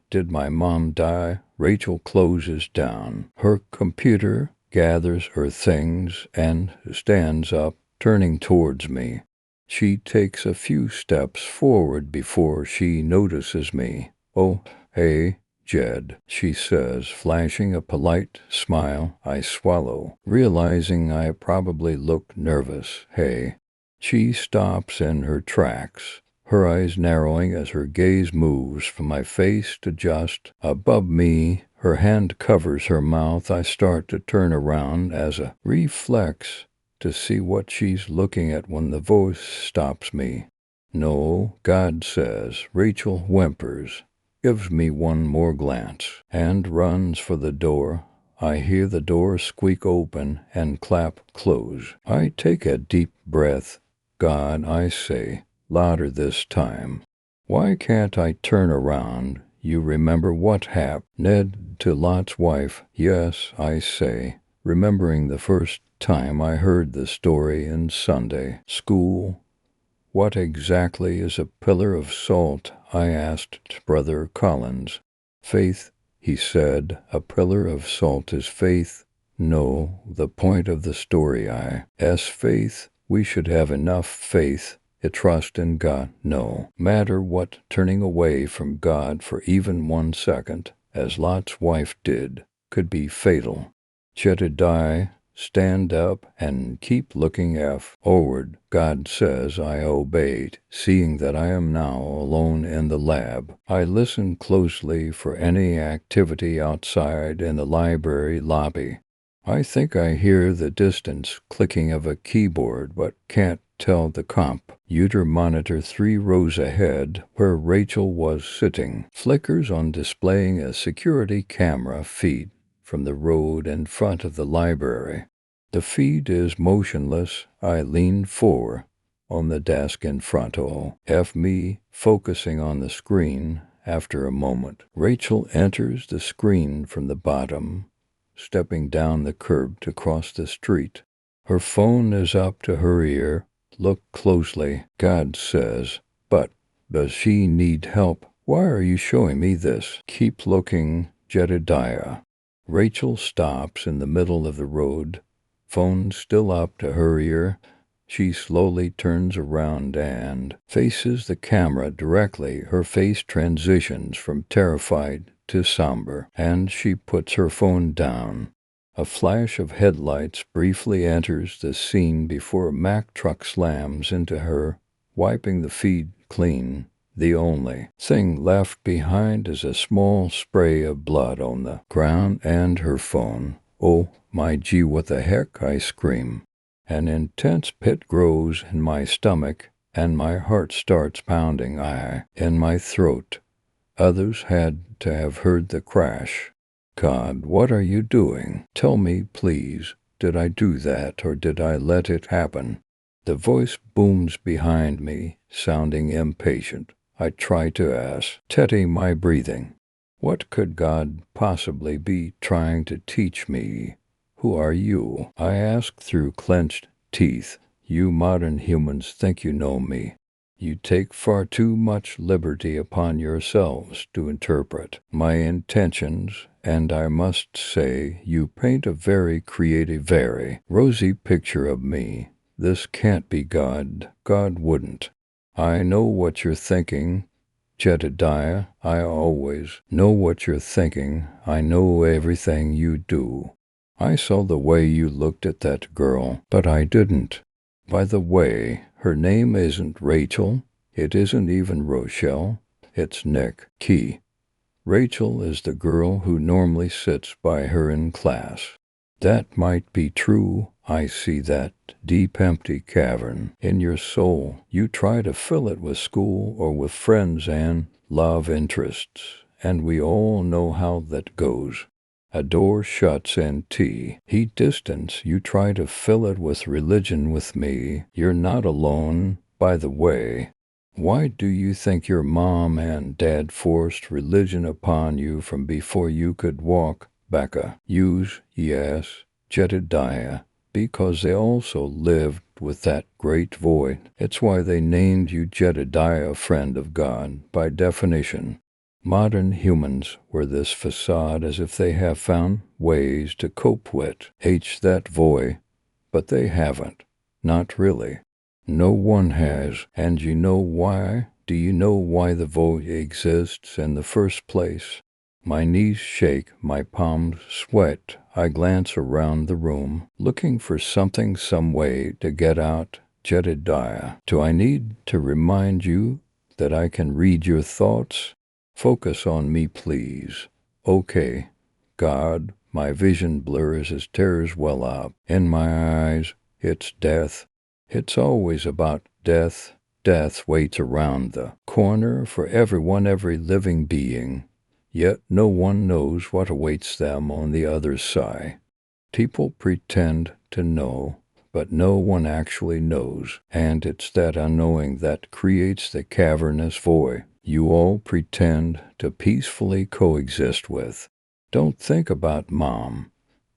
Did my mom die? Rachel closes down her computer, gathers her things, and stands up, turning towards me. She takes a few steps forward before she notices me. Oh, hey, Jed, she says, flashing a polite smile. I swallow, realizing I probably look nervous. Hey. She stops in her tracks, her eyes narrowing as her gaze moves from my face to just above me. Her hand covers her mouth. I start to turn around as a reflex to see what she's looking at when the voice stops me. No, God says. Rachel whimpers, gives me one more glance, and runs for the door. I hear the door squeak open and clap close. I take a deep breath. God, I say, louder this time. Why can't I turn around? You remember what happened, Ned, to Lot's wife? Yes, I say, remembering the first time I heard the story in Sunday school. What exactly is a pillar of salt? I asked Brother Collins. Faith, he said. A pillar of salt is faith. No, the point of the story. Faith. We should have enough faith to trust in God. No matter what, turning away from God for even 1 second, as Lot's wife did, could be fatal. Jedediah, stand up and keep looking forward. God says. I obeyed. Seeing that I am now alone in the lab, I listen closely for any activity outside in the library lobby. I think I hear the distant clicking of a keyboard, but can't tell. The computer monitor 3 rows ahead, where Rachel was sitting, flickers on, displaying a security camera feed from the road in front of the library. The feed is motionless. I lean forward on the desk in front of me, focusing on the screen After a moment, Rachel enters the screen from the bottom, stepping down the curb to cross the street. Her phone is up to her ear. Look closely, God says. But does she need help? Why are you showing me this? Keep looking, Jedediah. Rachel stops in the middle of the road, phone still up to her ear. She slowly turns around and faces the camera directly. Her face transitions from terrified to somber, and she puts her phone down. A flash of headlights briefly enters the scene before a Mack truck slams into her, wiping the feed clean. The only thing left behind is a small spray of blood on the ground and her phone. Oh my gee, what the heck, I scream. An intense pit grows in my stomach, and my heart starts pounding in my throat. Others had to have heard the crash. God, what are you doing? Tell me, please, did I do that, or did I let it happen? The voice booms behind me, sounding impatient. I try to ask, steady my breathing. What could God possibly be trying to teach me? Who are you? I ask through clenched teeth. You modern humans think you know me. You take far too much liberty upon yourselves to interpret my intentions, and I must say you paint a very creative, very rosy picture of me. This can't be God. God wouldn't. I know what you're thinking, Jedediah. I always know what you're thinking. I know everything you do. I saw the way you looked at that girl, but I didn't. By the way, her name isn't Rachel. It isn't even Rochelle. It's Nick Key. Rachel is the girl who normally sits by her in class. That might be true. I see that deep empty cavern in your soul. You try to fill it with school or with friends and love interests, and we all know how that goes. A door shuts and heat distance. You try to fill it with religion with me. You're not alone, by the way. Why do you think your mom and dad forced religion upon you from before you could walk, Becca? Yes, Jedediah, because they also lived with that great void. It's why they named you Jedediah, friend of God, by definition. Modern humans wear this facade as if they have found ways to cope with that void, but they haven't. Not really. No one has. And you know why? Do you know why the void exists in the first place? My knees shake, my palms sweat. I glance around the room, looking for something, some way to get out. Jedediah, do I need to remind you that I can read your thoughts? Focus on me, please. Okay. God, my vision blurs as tears well up. In my eyes, it's death. It's always about death. Death waits around the corner for everyone, every living being. Yet no one knows what awaits them on the other side. People pretend to know, but no one actually knows, and it's that unknowing that creates the cavernous void you all pretend to peacefully coexist with. Don't think about Mom.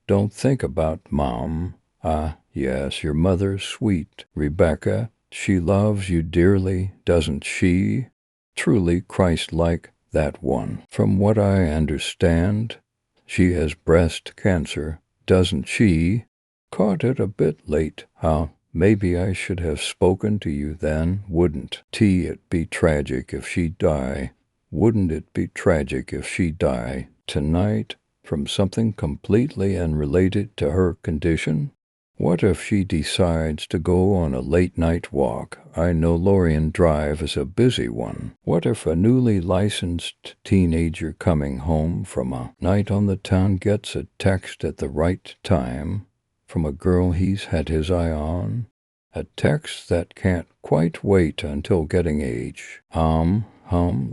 Don't think about Mom. Ah, yes, your mother, sweet Rebecca. She loves you dearly, doesn't she? Truly Christ-like, that one. From what I understand, she has breast cancer, doesn't she? Caught it a bit late, huh? Maybe I should have spoken to you then, wouldn't it be tragic if she die? Wouldn't it be tragic if she die tonight from something completely unrelated to her condition? What if she decides to go on a late-night walk? I know Lorien Drive is a busy one. What if a newly licensed teenager coming home from a night on the town gets a text at the right time from a girl he's had his eye on? A text that can't quite wait until getting age.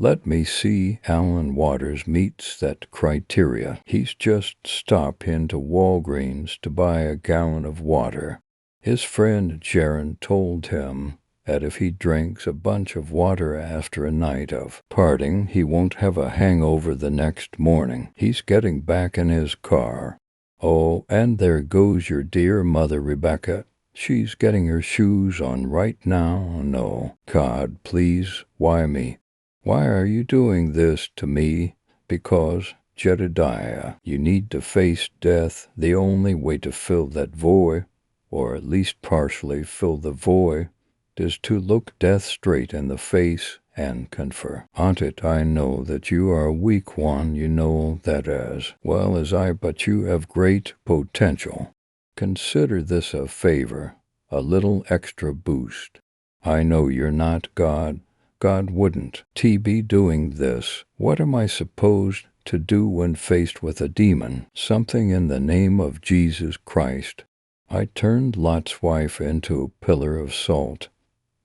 Let me see. Alan Waters meets that criteria. He's just stopped into Walgreens to buy a gallon of water. His friend Jaron told him that if he drinks a bunch of water after a night of partying, he won't have a hangover the next morning. He's getting back in his car. Oh, and there goes your dear mother, Rebecca. She's getting her shoes on right now. No, God, please, why me? Why are you doing this to me? Because, Jedediah, you need to face death. The only way to fill that void, or at least partially fill the void, is to look death straight in the face and confer. Aunt it, I know that you are a weak one, you know that as well as I, but you have great potential. Consider this a favor, a little extra boost. I know you're not God. God wouldn't be doing this. What am I supposed to do when faced with a demon? Something in the name of Jesus Christ. I turned Lot's wife into a pillar of salt.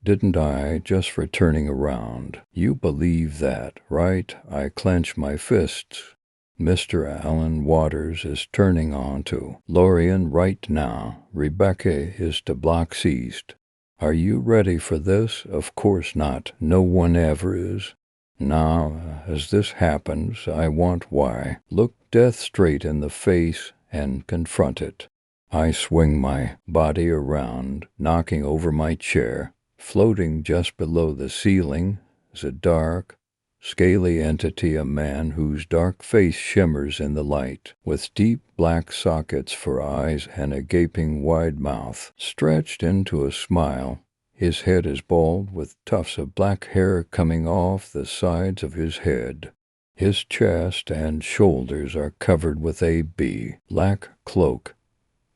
Didn't I, just for turning around? You believe that, right? I clench my fists. Mr. Alan Waters is turning on to Lorian right now. Rebecca is to blocks east. Are you ready for this? Of course not. No one ever is. Now, as this happens, I want why. Look death straight in the face and confront it. I swing my body around, knocking over my chair. Floating just below the ceiling is a dark, scaly entity, a man whose dark face shimmers in the light, with deep black sockets for eyes and a gaping wide mouth, stretched into a smile. His head is bald, with tufts of black hair coming off the sides of his head. His chest and shoulders are covered with a black cloak.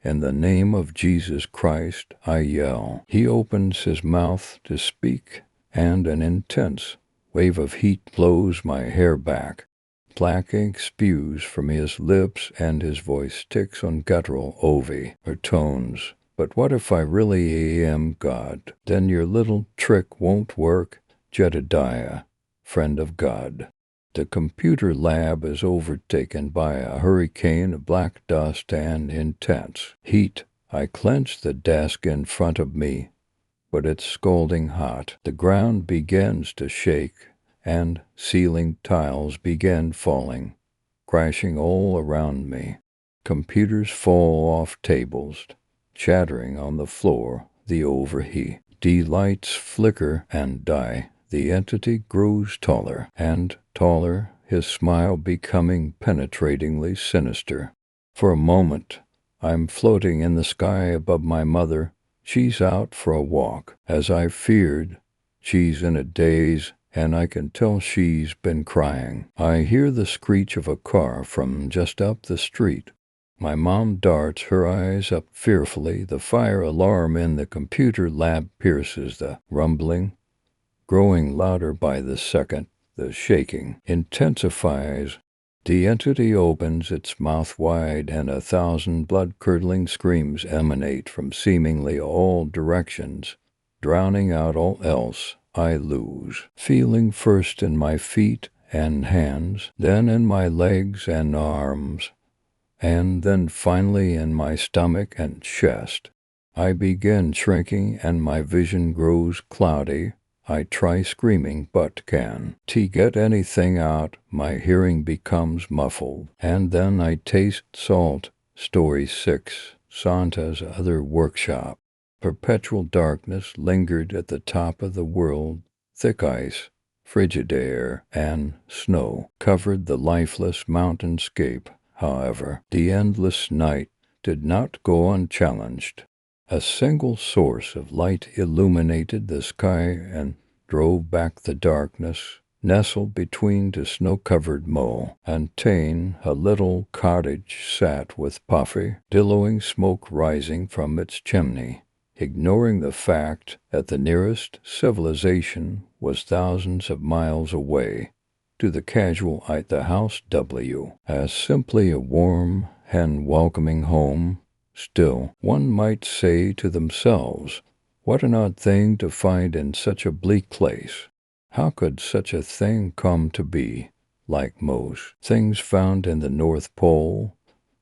In the name of Jesus Christ, I yell. He opens his mouth to speak, and an intense wave of heat blows my hair back. Black ink spews from his lips, and his voice ticks on guttural overtones. But what if I really am God? Then your little trick won't work, Jedediah, friend of God. The computer lab is overtaken by a hurricane of black dust and intense heat. I clench the desk in front of me, but it's scalding hot. The ground begins to shake, and ceiling tiles begin falling, crashing all around me. Computers fall off tables, chattering on the floor. The overheat lights flicker and die. The entity grows taller and taller, his smile becoming penetratingly sinister. For a moment, I'm floating in the sky above my mother. She's out for a walk. As I feared, she's in a daze, and I can tell she's been crying. I hear the screech of a car from just up the street. My mom darts her eyes up fearfully. The fire alarm in the computer lab pierces the rumbling, growing louder by the second. The shaking intensifies. The entity opens its mouth wide, and 1,000 blood-curdling screams emanate from seemingly all directions, drowning out all else. I lose feeling, first in my feet and hands, then in my legs and arms, and then finally in my stomach and chest. I begin shrinking, and my vision grows cloudy. I try screaming, but can't get anything out. My hearing becomes muffled, and then I taste salt. Story 6, Santa's Other Workshop. Perpetual darkness lingered at the top of the world. Thick ice, frigid air, and snow covered the lifeless mountainscape. However, the endless night did not go unchallenged. A single source of light illuminated the sky and drove back the darkness. Nestled between the snow-covered mow and Tane, a little cottage sat with puffy, billowing smoke rising from its chimney, ignoring the fact that the nearest civilization was thousands of miles away. To the casual eye, the house W as simply a warm and welcoming home. Still, one might say to themselves, what an odd thing to find in such a bleak place. How could such a thing come to be? Like most things found in the North Pole,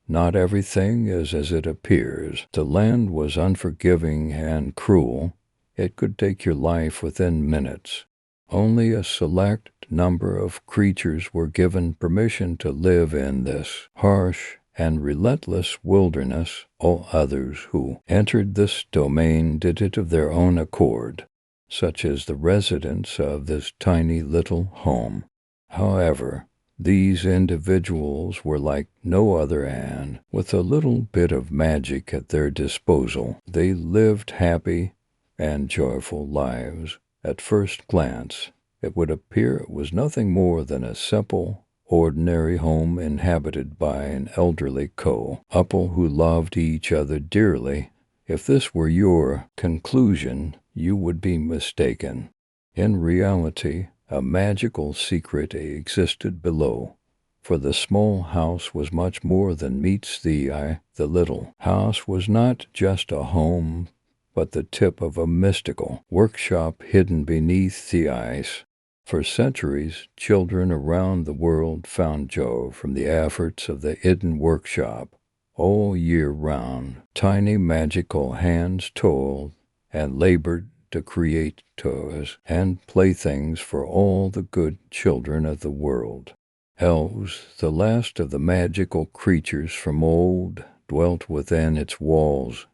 not everything is as it appears. The land was unforgiving and cruel. It could take your life within minutes. Only a select number of creatures were given permission to live in this harsh and relentless wilderness. All others who entered this domain did it of their own accord, such as the residents of this tiny little home. However, these individuals were like no other, and with a little bit of magic at their disposal, they lived happy and joyful lives. At first glance, it would appear it was nothing more than a simple, ordinary home inhabited by an elderly couple who loved each other dearly. If this were your conclusion, you would be mistaken. In reality, a magical secret existed below, for the small house was much more than meets the eye. The little house was not just a home, but the tip of a mystical workshop hidden beneath the ice. For centuries, children around the world found joy from the efforts of the hidden workshop. All year round, tiny magical hands toiled and labored to create toys and playthings for all the good children of the world. Elves, the last of the magical creatures from old, dwelt within its walls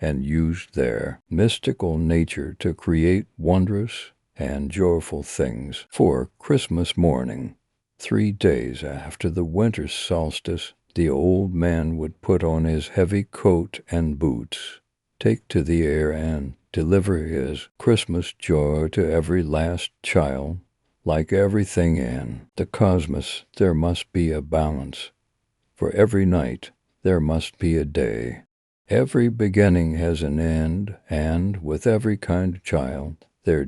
and used their mystical nature to create wondrous and joyful things. For Christmas morning, 3 days after the winter solstice, the old man would put on his heavy coat and boots, take to the air, and deliver his Christmas joy to every last child. Like everything in the cosmos, there must be a balance. For every night, there must be a day. Every beginning has an end, and with every kind of child, there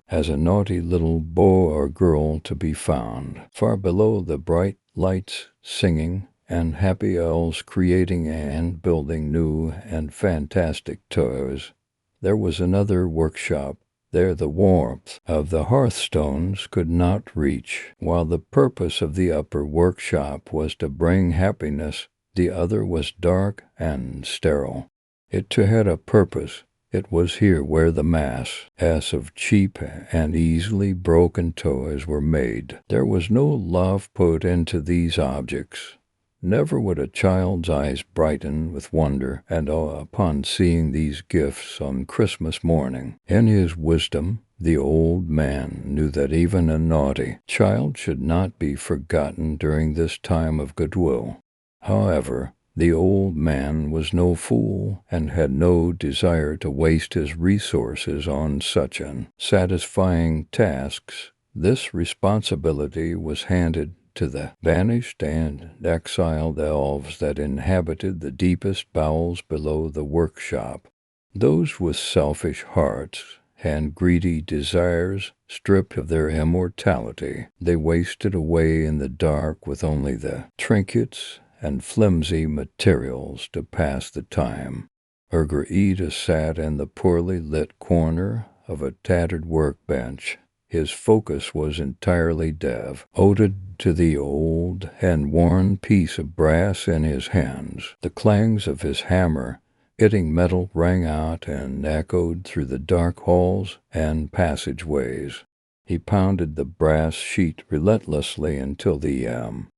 has a naughty little boy or girl to be found. Far below the bright lights singing, and happy elves creating and building new and fantastic toys, there was another workshop. There the warmth of the hearthstones could not reach. While the purpose of the upper workshop was to bring happiness, the other was dark and sterile. It too had a purpose. It was here where the mass of cheap and easily broken toys were made. There was no love put into these objects. Never would a child's eyes brighten with wonder and awe upon seeing these gifts on Christmas morning. In his wisdom, the old man knew that even a naughty child should not be forgotten during this time of goodwill. However, the old man was no fool and had no desire to waste his resources on such unsatisfying tasks. This responsibility was handed to the banished and exiled elves that inhabited the deepest bowels below the workshop. Those with selfish hearts and greedy desires, stripped of their immortality, they wasted away in the dark with only the trinkets and flimsy materials to pass the time. Ida sat in the poorly lit corner of a tattered workbench. His focus was entirely devoted to the old and worn piece of brass in his hands. The clangs of his hammer hitting metal rang out and echoed through the dark halls and passageways. He pounded the brass sheet relentlessly until the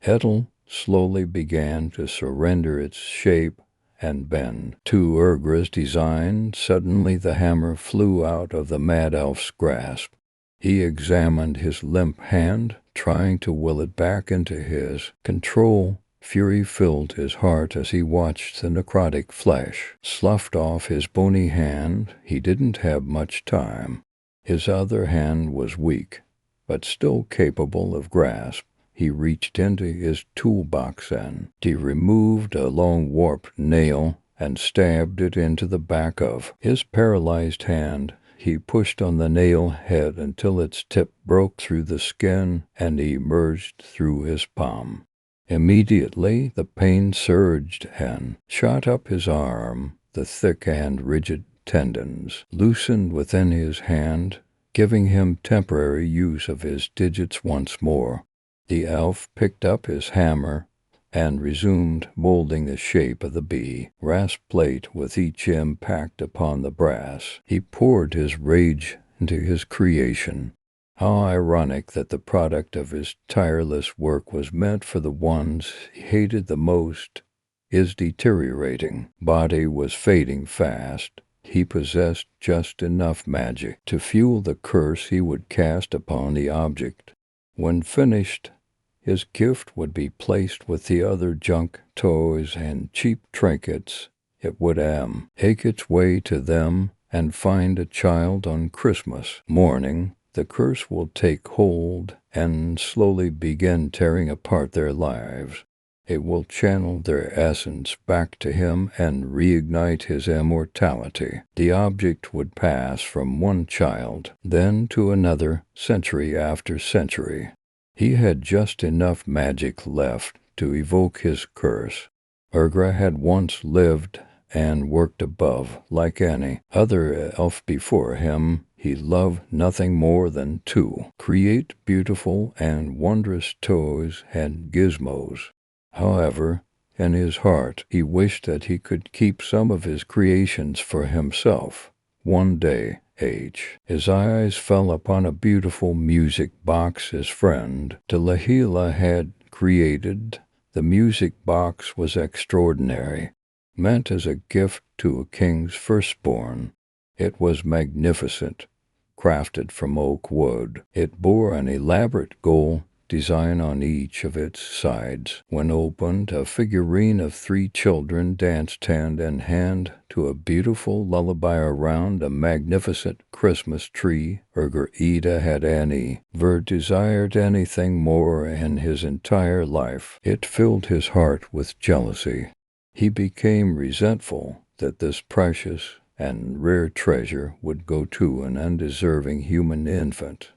metal slowly began to surrender its shape and bend to Ida's design. Suddenly the hammer flew out of the mad elf's grasp. He examined his limp hand, trying to will it back into his control. Fury filled his heart as he watched the necrotic flesh sloughed off his bony hand. He didn't have much time. His other hand was weak, but still capable of grasp. He reached into his toolbox and he removed a long warped nail and stabbed it into the back of his paralyzed hand. He pushed on the nail head until its tip broke through the skin and emerged through his palm. Immediately the pain surged and shot up his arm. The thick and rigid tendons loosened within his hand, giving him temporary use of his digits once more. The elf picked up his hammer and resumed molding the shape of the bee. Brass plate with each impact upon the brass. He poured his rage into his creation. How ironic that the product of his tireless work was meant for the ones he hated the most. His deteriorating body was fading fast. He possessed just enough magic to fuel the curse he would cast upon the object. When finished, his gift would be placed with the other junk toys and cheap trinkets. It would ache its way to them and find a child on Christmas morning. The curse will take hold and slowly begin tearing apart their lives. It will channel their essence back to him and reignite his immortality. The object would pass from one child, then to another, century after century. He had just enough magic left to evoke his curse. Urgra had once lived and worked above, like any other elf before him. He loved nothing more than to create beautiful and wondrous toys and gizmos. However, in his heart, he wished that he could keep some of his creations for himself. One day, his eyes fell upon a beautiful music box his friend Delahila had created. The music box was extraordinary, meant as a gift to a king's firstborn. It was magnificent, crafted from oak wood. It bore an elaborate gold design on each of its sides. When opened, a figurine of 3 children danced hand in hand to a beautiful lullaby around a magnificent Christmas tree. Ida had never desired anything more in his entire life. It filled his heart with jealousy. He became resentful that this precious and rare treasure would go to an undeserving human infant.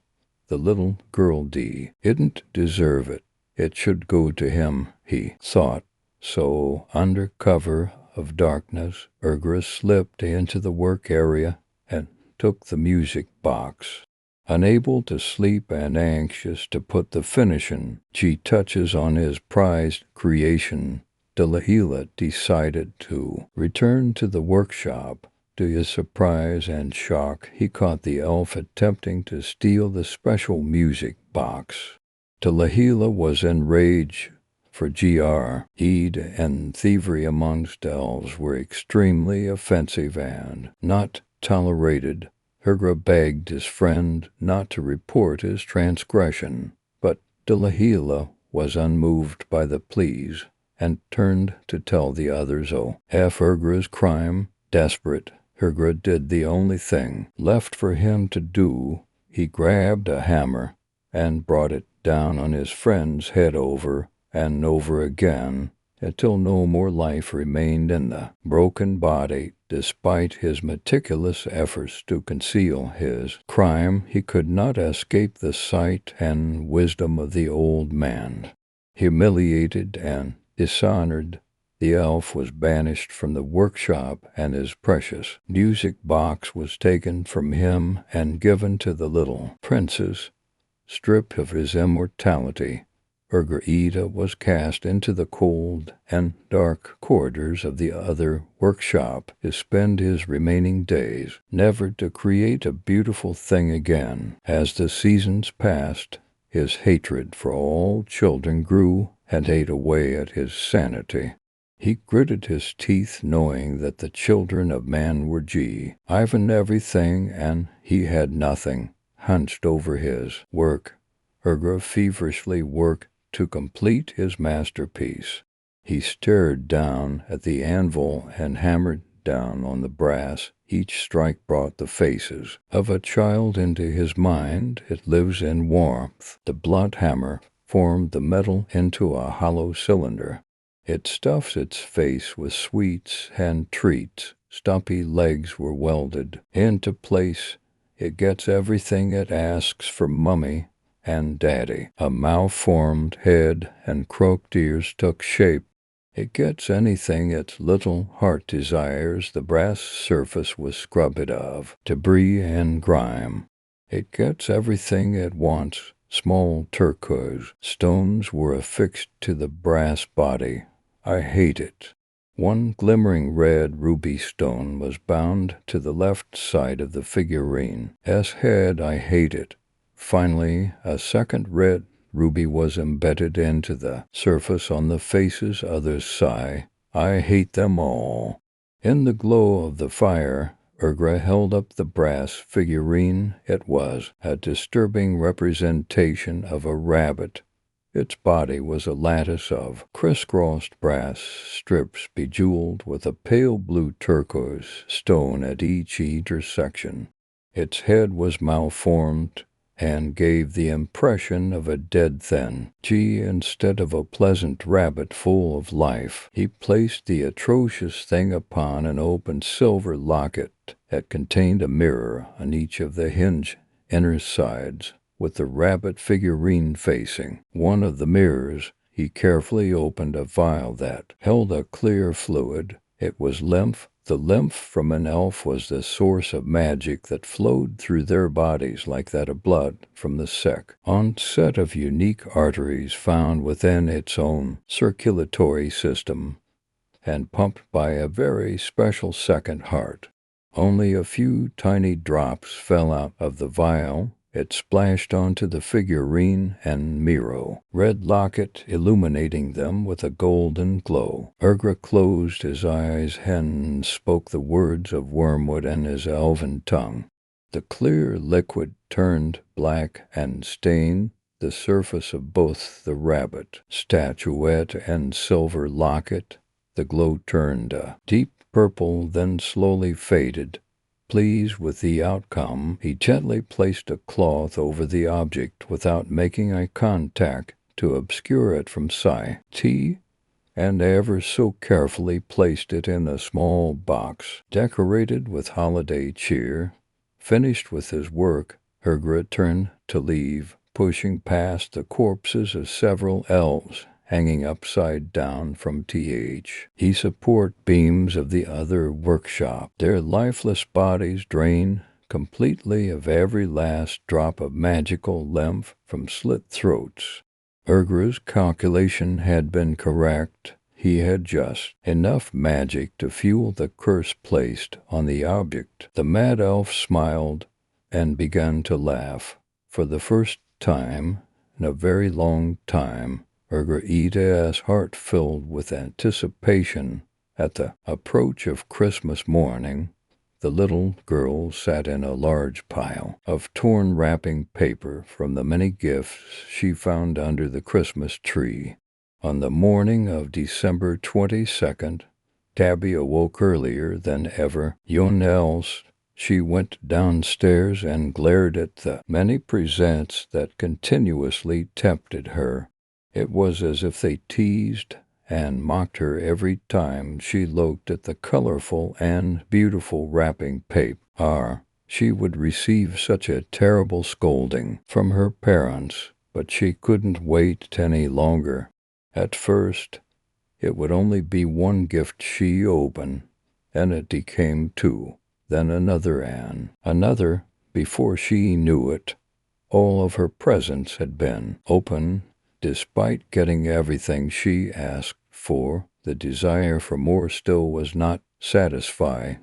The little girl didn't deserve it. It should go to him, he thought. So, under cover of darkness, Urgra slipped into the work area and took the music box. Unable to sleep and anxious to put the finishing touches on his prized creation, Delahila decided to return to the workshop. To his surprise and shock, he caught the elf attempting to steal the special music box. Delahila was enraged, for greed and thievery amongst elves were extremely offensive and not tolerated. Urgra begged his friend not to report his transgression, but Delahila was unmoved by the pleas and turned to tell the others of Urgra's crime. Desperate, Urgra did the only thing left for him to do. He grabbed a hammer and brought it down on his friend's head over and over again until no more life remained in the broken body. Despite his meticulous efforts to conceal his crime, he could not escape the sight and wisdom of the old man. Humiliated and dishonored, the elf was banished from the workshop, and his precious music box was taken from him and given to the little princess. Stripped of his immortality, Ida was cast into the cold and dark corridors of the other workshop to spend his remaining days, never to create a beautiful thing again. As the seasons passed, his hatred for all children grew and ate away at his sanity. He gritted his teeth, knowing that the children of man were Ivan everything and he had nothing. Hunched over his work, Urgra feverishly worked to complete his masterpiece. He stared down at the anvil and hammered down on the brass. Each strike brought the faces of a child into his mind. It lives in warmth. The blunt hammer formed the metal into a hollow cylinder. It stuffs its face with sweets and treats. Stumpy legs were welded into place. It gets everything it asks from Mummy and Daddy. A malformed head and crooked ears took shape. It gets anything its little heart desires. The brass surface was scrubbed of debris and grime. It gets everything it wants. Small turquoise stones were affixed to the brass body. I hate it. One glimmering red ruby stone was bound to the left side of the figurine. Head, I hate it. Finally, a second red ruby was embedded into the surface on the face's other side. I hate them all. In the glow of the fire, Urgra held up the brass figurine. It was a disturbing representation of a rabbit. Its body was a lattice of crisscrossed brass strips bejeweled with a pale blue turquoise stone at each intersection. Its head was malformed and gave the impression of a dead thing. Instead of a pleasant rabbit full of life, he placed the atrocious thing upon an open silver locket that contained a mirror on each of the hinge inner sides, with the rabbit figurine facing one of the mirrors. He carefully opened a vial that held a clear fluid. It was lymph. The lymph from an elf was the source of magic that flowed through their bodies like that of blood from the sick, on a set of unique arteries found within its own circulatory system and pumped by a very special second heart. Only a few tiny drops fell out of the vial. It splashed onto the figurine and Miro, red locket illuminating them with a golden glow. Urgra closed his eyes and spoke the words of Wormwood in his elven tongue. The clear liquid turned black and stained the surface of both the rabbit statuette and silver locket. The glow turned a deep purple, then slowly faded. Pleased with the outcome, he gently placed a cloth over the object without making eye contact to obscure it from sight, and ever so carefully placed it in a small box decorated with holiday cheer. Finished with his work, Urgra turned to leave, pushing past the corpses of several elves hanging upside down from he support beams of the other workshop, their lifeless bodies drained completely of every last drop of magical lymph from slit throats. Urgra's calculation had been correct. He had just enough magic to fuel the curse placed on the object. The mad elf smiled and began to laugh. For the first time in a very long time, Urgra's heart filled with anticipation. At the approach of Christmas morning, the little girl sat in a large pile of torn wrapping paper from the many gifts she found under the Christmas tree. On the morning of December 22nd, Tabby awoke earlier than ever else. She went downstairs and glared at the many presents that continuously tempted her. It was as if they teased and mocked her every time she looked at the colorful and beautiful wrapping paper. She would receive such a terrible scolding from her parents, but she couldn't wait any longer. At first, it would only be one gift she opened, and it became two, then another and another. Before she knew it, all of her presents had been opened. Despite getting everything she asked for, the desire for more still was not satisfied.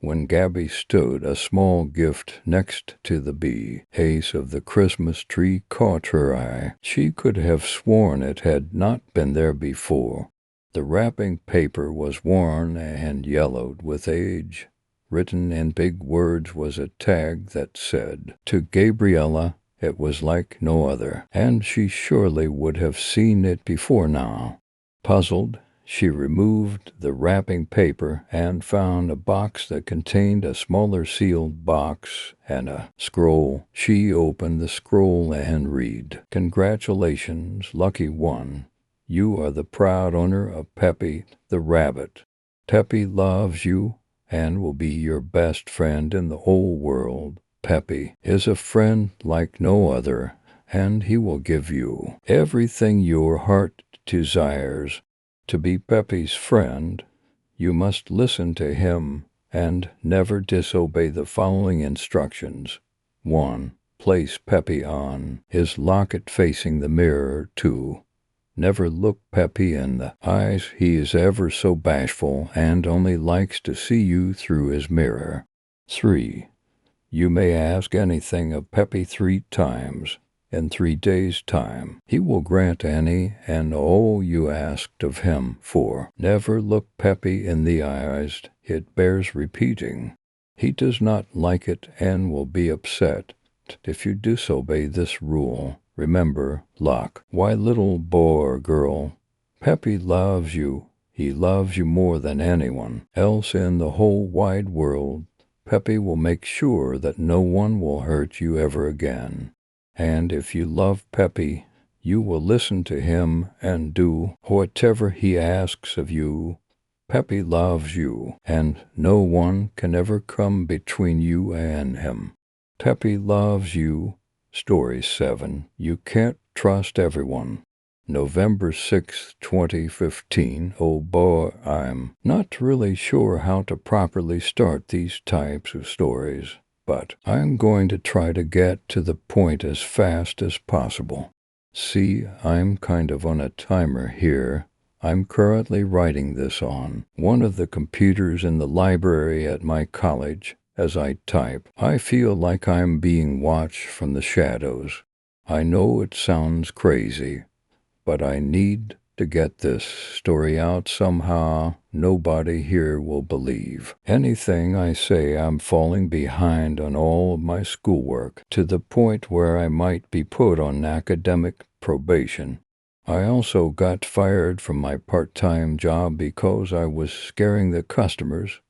When Gabby stood, a small gift next to the base of the Christmas tree caught her eye. She could have sworn it had not been there before. The wrapping paper was worn and yellowed with age. Written in big words was a tag that said, "To Gabriella." It was like no other, and she surely would have seen it before now. Puzzled, she removed the wrapping paper and found a box that contained a smaller sealed box and a scroll. She opened the scroll and read, "Congratulations, lucky one. You are the proud owner of Peppy the rabbit. Peppy loves you and will be your best friend in the whole world. Peppy is a friend like no other, and he will give you everything your heart desires. To be Peppy's friend, you must listen to him and never disobey the following instructions. 1. Place Peppy on his locket facing the mirror, too. Never look Peppy in the eyes. He is ever so bashful and only likes to see you through his mirror. 3. You may ask anything of Peppy 3 times. In 3 days' time, he will grant any and all you asked of him. 4. Never look Peppy in the eyes. It bears repeating. He does not like it and will be upset if you disobey this rule. Remember, lock. Why, little boy or girl, Peppy loves you. He loves you more than anyone else in the whole wide world. Peppy will make sure that no one will hurt you ever again. And if you love Peppy, you will listen to him and do whatever he asks of you. Peppy loves you, and no one can ever come between you and him. Peppy loves you. Story 7. You can't trust everyone. November 6, 2015. Oh boy, I'm not really sure how to properly start these types of stories, but I'm going to try to get to the point as fast as possible. See, I'm kind of on a timer here. I'm currently writing this on one of the computers in the library at my college. As I type, I feel like I'm being watched from the shadows. I know it sounds crazy, but I need to get this story out somehow. Nobody here will believe anything I say. I'm falling behind on all of my schoolwork to the point where I might be put on academic probation. I also got fired from my part-time job because I was scaring the customers.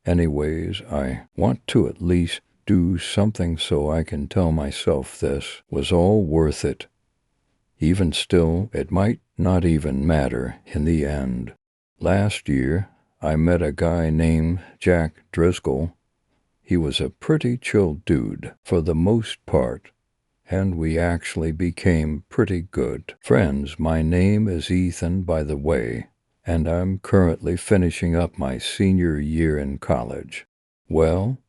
Anyways, I want to at least do something so I can tell myself this was all worth it. Even still, it might not even matter in the end. Last year, I met a guy named Jack Driscoll. He was a pretty chill dude for the most part, and we actually became pretty good friends. My name is Ethan, by the way, and I'm currently finishing up my senior year in college. Well,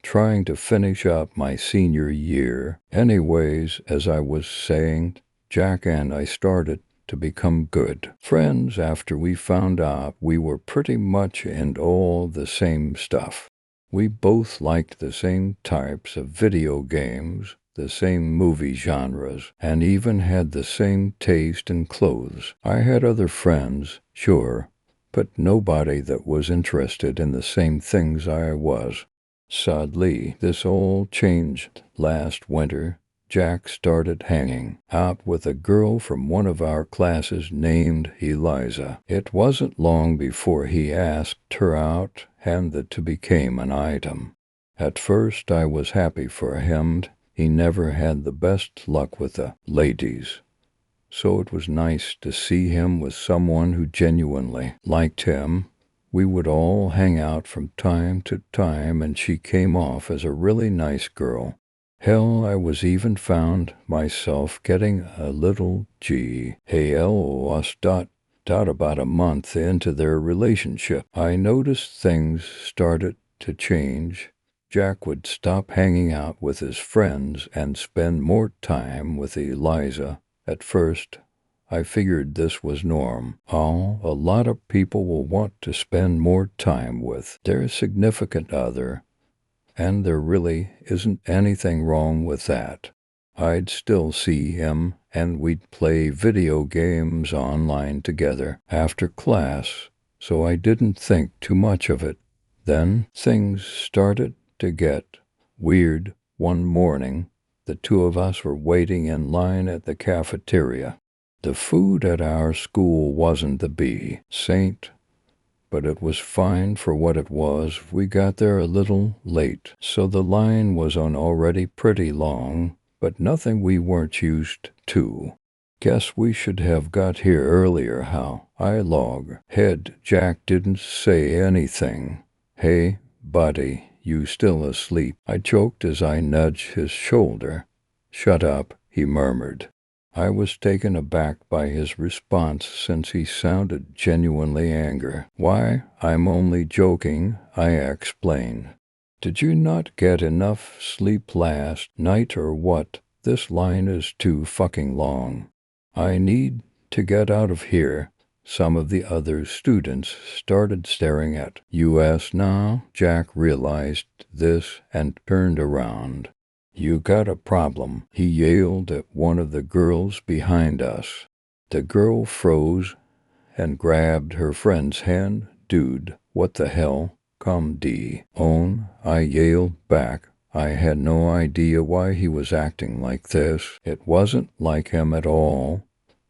trying to finish up my senior year. Anyways, as I was saying, Jack and I started to become good friends after we found out we were pretty much into all the same stuff. We both liked the same types of video games, the same movie genres, and even had the same taste in clothes. I had other friends, sure, but nobody that was interested in the same things I was. Sadly, this all changed last winter. Jack started hanging out with a girl from one of our classes named Eliza. It wasn't long before he asked her out, and the two became an item. At first I was happy for him. He never had the best luck with the ladies, so it was nice to see him with someone who genuinely liked him. We would all hang out from time to time, and she came off as a really nice girl. Hell, I was even found myself getting a little about a month into their relationship. I noticed things started to change. Jack would stop hanging out with his friends and spend more time with Eliza. At first, I figured this was norm. A lot of people will want to spend more time with their significant other, and there really isn't anything wrong with that. I'd still see him, and we'd play video games online together after class, so I didn't think too much of it. Then things started to get weird. One morning, the two of us were waiting in line at the cafeteria. The food at our school wasn't the saint, but it was fine for what it was. We got there a little late, so the line was on already pretty long, but nothing we weren't used to. Guess we should have got here earlier. How I log head. Jack didn't say anything. Hey, buddy, you still asleep? I joked as I nudged his shoulder. Shut up, he murmured. I was taken aback by his response since he sounded genuinely angry. Why, I'm only joking, I explained. Did you not get enough sleep last night or what? This line is too fucking long. I need to get out of here. Some of the other students started staring at us now. Jack realized this and turned around. You got a problem, he yelled at one of the girls behind us. The girl froze and grabbed her friend's hand. Dude, what the hell? Come on, I yelled back. I had no idea why he was acting like this. It wasn't like him at all.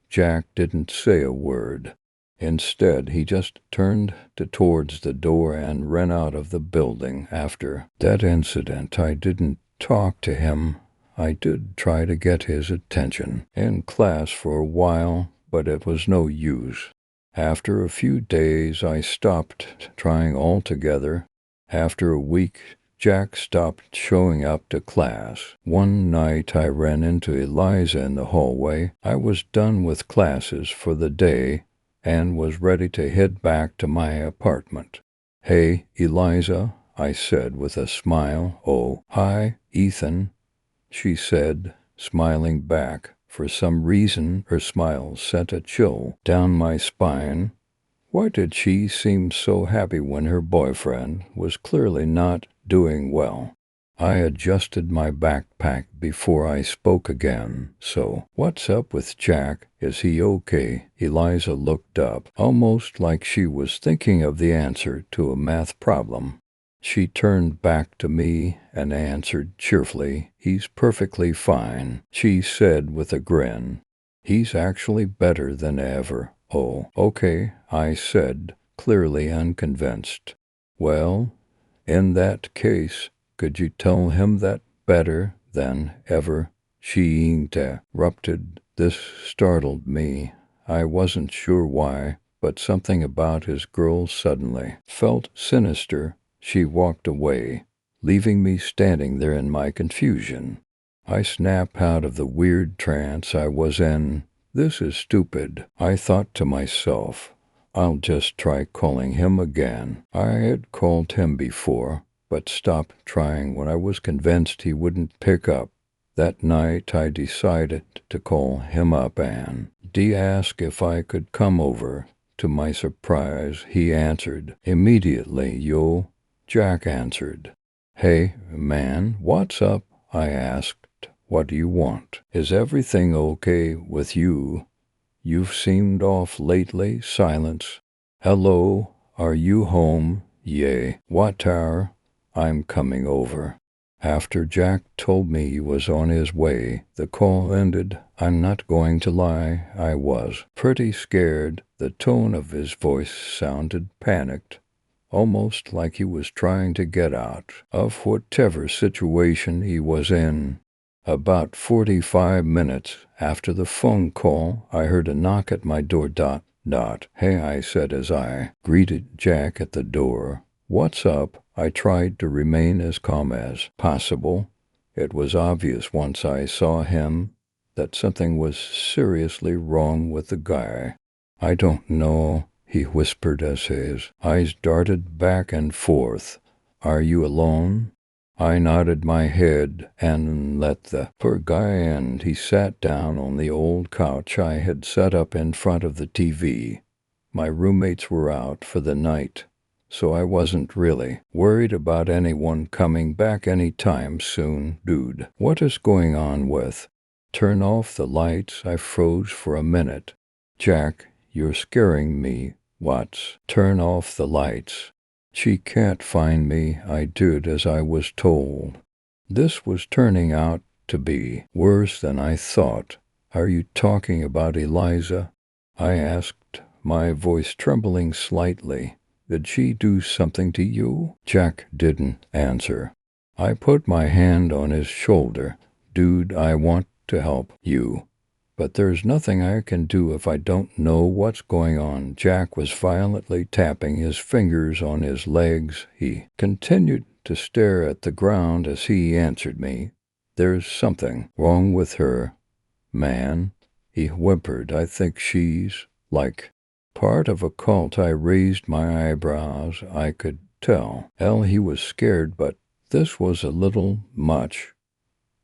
Jack didn't say a word. Instead, he just turned towards the door and ran out of the building. After that incident, I didn't talk to him. I did try to get his attention in class for a while, but it was no use. After a few days, I stopped trying altogether. After a week, Jack stopped showing up to class. One night I ran into Eliza in the hallway. I was done with classes for the day and was ready to head back to my apartment. Hey, Eliza, I said with a smile. Oh, hi, Ethan, she said, smiling back. For some reason, her smile sent a chill down my spine. Why did she seem so happy when her boyfriend was clearly not doing well? I adjusted my backpack before I spoke again. So, what's up with Jack? Is he okay? Eliza looked up, almost like she was thinking of the answer to a math problem. She turned back to me and answered cheerfully, He's perfectly fine, she said with a grin. He's actually better than ever. Oh, okay, I said, clearly unconvinced. Well, in that case, could you tell him that better than ever? She interrupted. This startled me. I wasn't sure why, but something about his girl suddenly felt sinister. She walked away, leaving me standing there in my confusion. I snapped out of the weird trance I was in. This is stupid, I thought to myself. I'll just try calling him again. I had called him before, but stopped trying when I was convinced he wouldn't pick up. That night I decided to call him up and ask if I could come over. To my surprise, he answered immediately. Yo, Jack answered. Hey, man, what's up? I asked. What do you want? Is everything okay with you? You've seemed off lately. Silence. Hello, are you home? Yay. What are? I'm coming over. After Jack told me he was on his way, the call ended. I'm not going to lie, I was pretty scared. The tone of his voice sounded panicked, almost like he was trying to get out of whatever situation he was in. About 45 minutes after the phone call, I heard a knock at my door. Hey, I said as I greeted Jack at the door. What's up? I tried to remain as calm as possible. It was obvious once I saw him that something was seriously wrong with the guy. I don't know, he whispered as his eyes darted back and forth. Are you alone? I nodded my head and let the poor guy in. He sat down on the old couch I had set up in front of the TV. My roommates were out for the night, so I wasn't really worried about anyone coming back anytime soon. Dude, what is going on with? Turn off the lights. I froze for a minute. Jack, you're scaring me. What's? Turn off the lights. She can't find me. I did as I was told. This was turning out to be worse than I thought. Are you talking about Eliza? I asked, my voice trembling slightly. Did she do something to you? Jack didn't answer. I put my hand on his shoulder. Dude, I want to help you, but there's nothing I can do if I don't know what's going on. Jack was violently tapping his fingers on his legs. He continued to stare at the ground as he answered me. There's something wrong with her, man, he whimpered. I think she's, like, part of a cult. I raised my eyebrows. I could tell. He was scared, but This was a little much.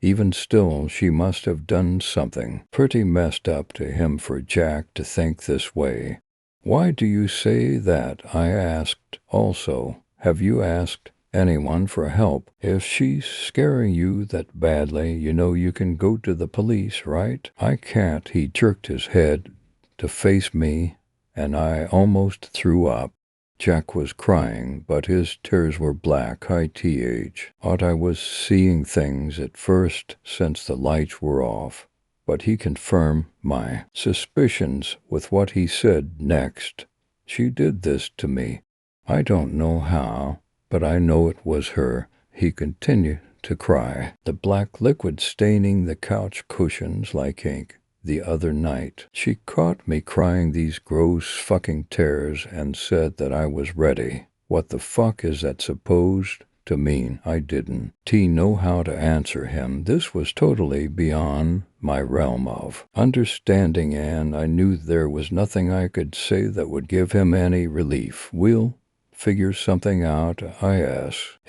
Even still, she must have done something pretty messed up to him for Jack to think this way. Why do you say that? I asked. Also, have you asked anyone for help? If she's scaring you that badly, you know you can go to the police, right? I can't. He jerked his head to face me, and I almost threw up. Jack was crying, but his tears were black. I thought I was seeing things at first since the lights were off, but he confirmed my suspicions with what he said next. She did this to me. I don't know how, but I know it was her. He continued to cry, the black liquid staining the couch cushions like ink. The other night, she caught me crying these gross fucking tears and said that I was ready. What the fuck is that supposed to mean? I didn't know how to answer him. This was totally beyond my realm of understanding, and I knew there was nothing I could say that would give him any relief. We'll figure something out, I asked,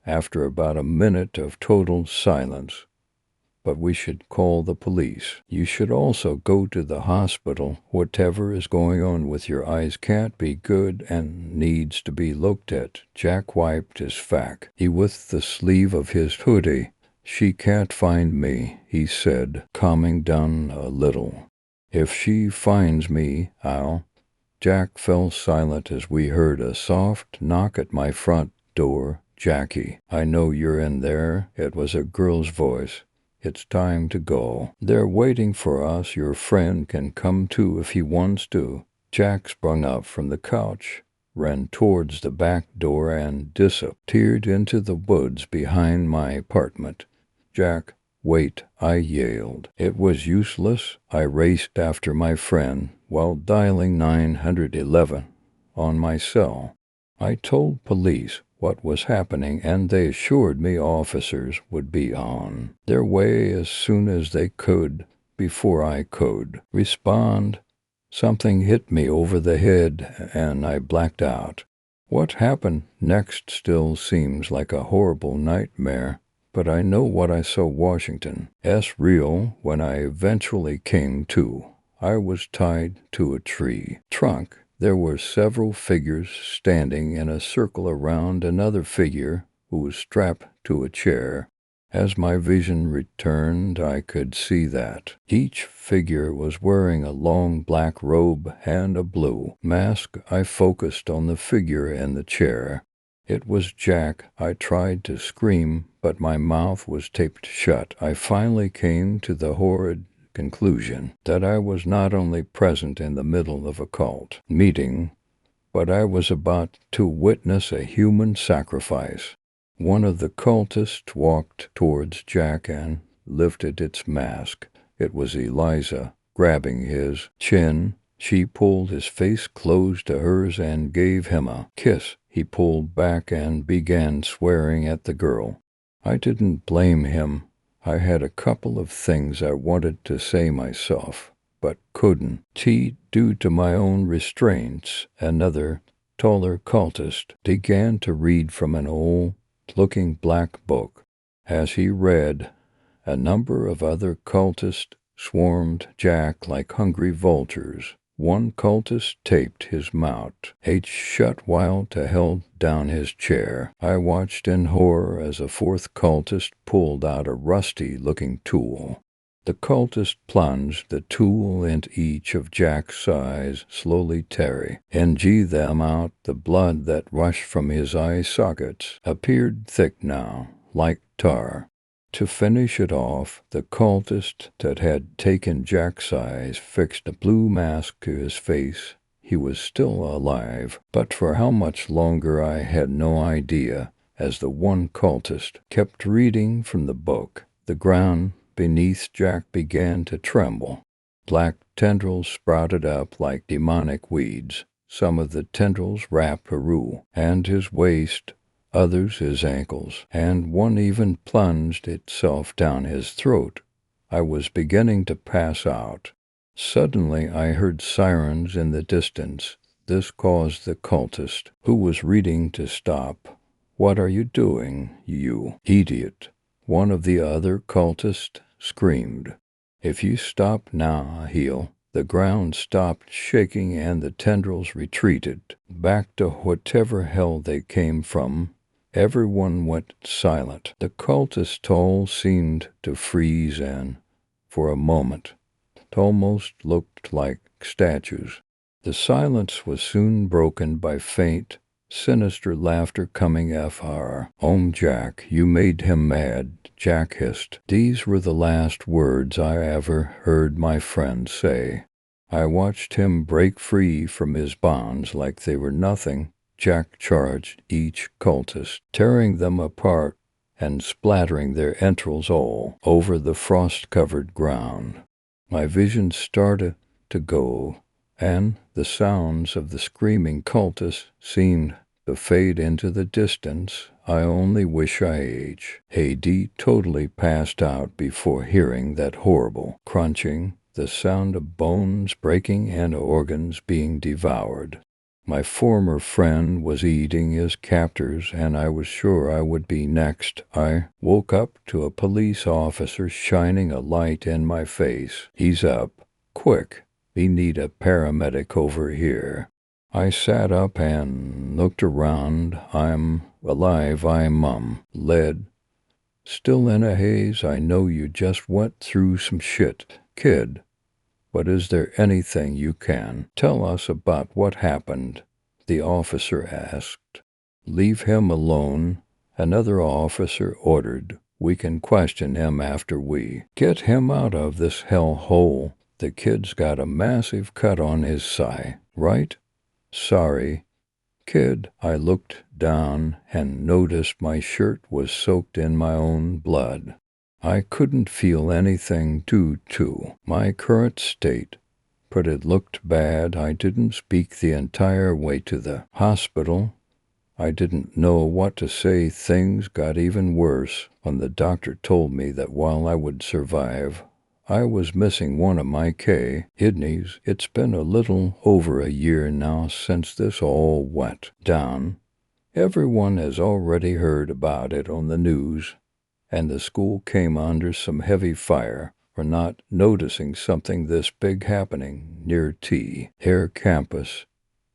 after about a minute of total silence. But we should call the police. You should also go to the hospital. Whatever is going on with your eyes can't be good and needs to be looked at. Jack wiped his fac with the sleeve of his hoodie. She can't find me, he said, calming down a little. If she finds me, I'll... Jack fell silent as we heard a soft knock at my front door. Jackie, I know you're in there. It was a girl's voice. It's time to go. They're waiting for us. Your friend can come too if he wants to. Jack sprung up from the couch, ran towards the back door, and disappeared into the woods behind my apartment. Jack, wait, I yelled. It was useless. I raced after my friend while dialing 911 on my cell. I told police what was happening, and they assured me officers would be on their way as soon as they could. Before I could respond, something hit me over the head and I blacked out. What happened next still seems like a horrible nightmare, but I know what I saw Washington's real when I eventually came to. I was tied to a tree trunk. There were several figures standing in a circle around another figure who was strapped to a chair. As my vision returned, I could see that each figure was wearing a long black robe and a blue mask. I focused on the figure in the chair. It was Jack. I tried to scream, but my mouth was taped shut. I finally came to the horrid conclusion that I was not only present in the middle of a cult meeting, but I was about to witness a human sacrifice. One of the cultists walked towards Jack and lifted its mask. It was Eliza. Grabbing his chin, she pulled his face close to hers and gave him a kiss. He pulled back and began swearing at the girl. I didn't blame him. I had a couple of things I wanted to say myself, but couldn't. Due to my own restraints, another, taller cultist began to read from an old-looking black book. As he read, a number of other cultists swarmed Jack like hungry vultures. One cultist taped his mouth shut while he held down his chair. I watched in horror as a fourth cultist pulled out a rusty-looking tool. The cultist plunged the tool into each of Jack's eyes, slowly tearing them out. The blood that rushed from his eye sockets appeared thick now, like tar. To finish it off, the cultist that had taken Jack's eyes fixed a blue mask to his face. He was still alive, but for how much longer I had no idea, as the one cultist kept reading from the book. The ground beneath Jack began to tremble. Black tendrils sprouted up like demonic weeds. Some of the tendrils wrapped Peru and his waist, others his ankles, and one even plunged itself down his throat. I was beginning to pass out. Suddenly I heard sirens in the distance. This caused the cultist who was reading to stop. "What are you doing, you idiot?" one of the other cultists screamed. "If you stop now, he'll—" The ground stopped shaking and the tendrils retreated back to whatever hell they came from. Everyone went silent. The cultists all seemed to freeze, and for a moment it almost looked like statues. The silence was soon broken by faint, sinister laughter coming from Jack. "You made him mad," Jack hissed. These were the last words I ever heard my friend say. I watched him break free from his bonds like they were nothing. Jack charged each cultist, tearing them apart and splattering their entrails all over the frost-covered ground. My vision started to go, and the sounds of the screaming cultists seemed to fade into the distance. I only wish had totally passed out before hearing that horrible crunching, the sound of bones breaking and organs being devoured. My former friend was eating his captors, and I was sure I would be next. I woke up to a police officer shining a light in my face. "He's up. Quick, we need a paramedic over here." I sat up and looked around. "I'm alive, I'm led. Still in a haze. I know you just went through some shit, kid. But is there anything you can tell us about what happened?" the officer asked. "Leave him alone," another officer ordered. "We can question him after we get him out of this hell hole. The kid's got a massive cut on his side, right?" "Sorry, kid." I looked down and noticed my shirt was soaked in my own blood. I couldn't feel anything due to my current state, but it looked bad. I didn't speak the entire way to the hospital. I didn't know what to say. Things got even worse when the doctor told me that while I would survive, I was missing one of my kidneys. It's been a little over a year now since this all went down. Everyone has already heard about it on the news, and the school came under some heavy fire for not noticing something this big happening near their campus.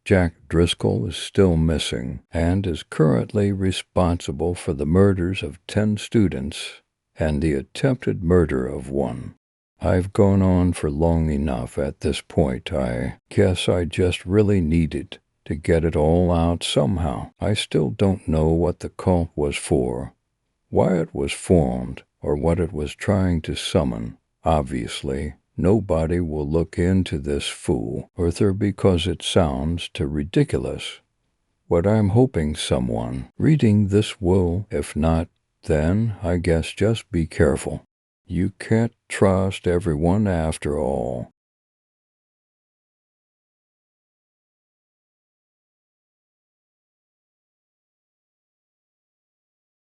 Jack Driscoll is still missing and is currently responsible for the murders of 10 students and the attempted murder of 1. I've gone on for long enough at this point. I guess I just really needed to get it all out somehow. I still don't know what the cult was for, why it was formed, or what it was trying to summon. Obviously, nobody will look into this fool further because it sounds too ridiculous. What I'm hoping someone reading this will. If not, then I guess just be careful. You can't trust everyone after all.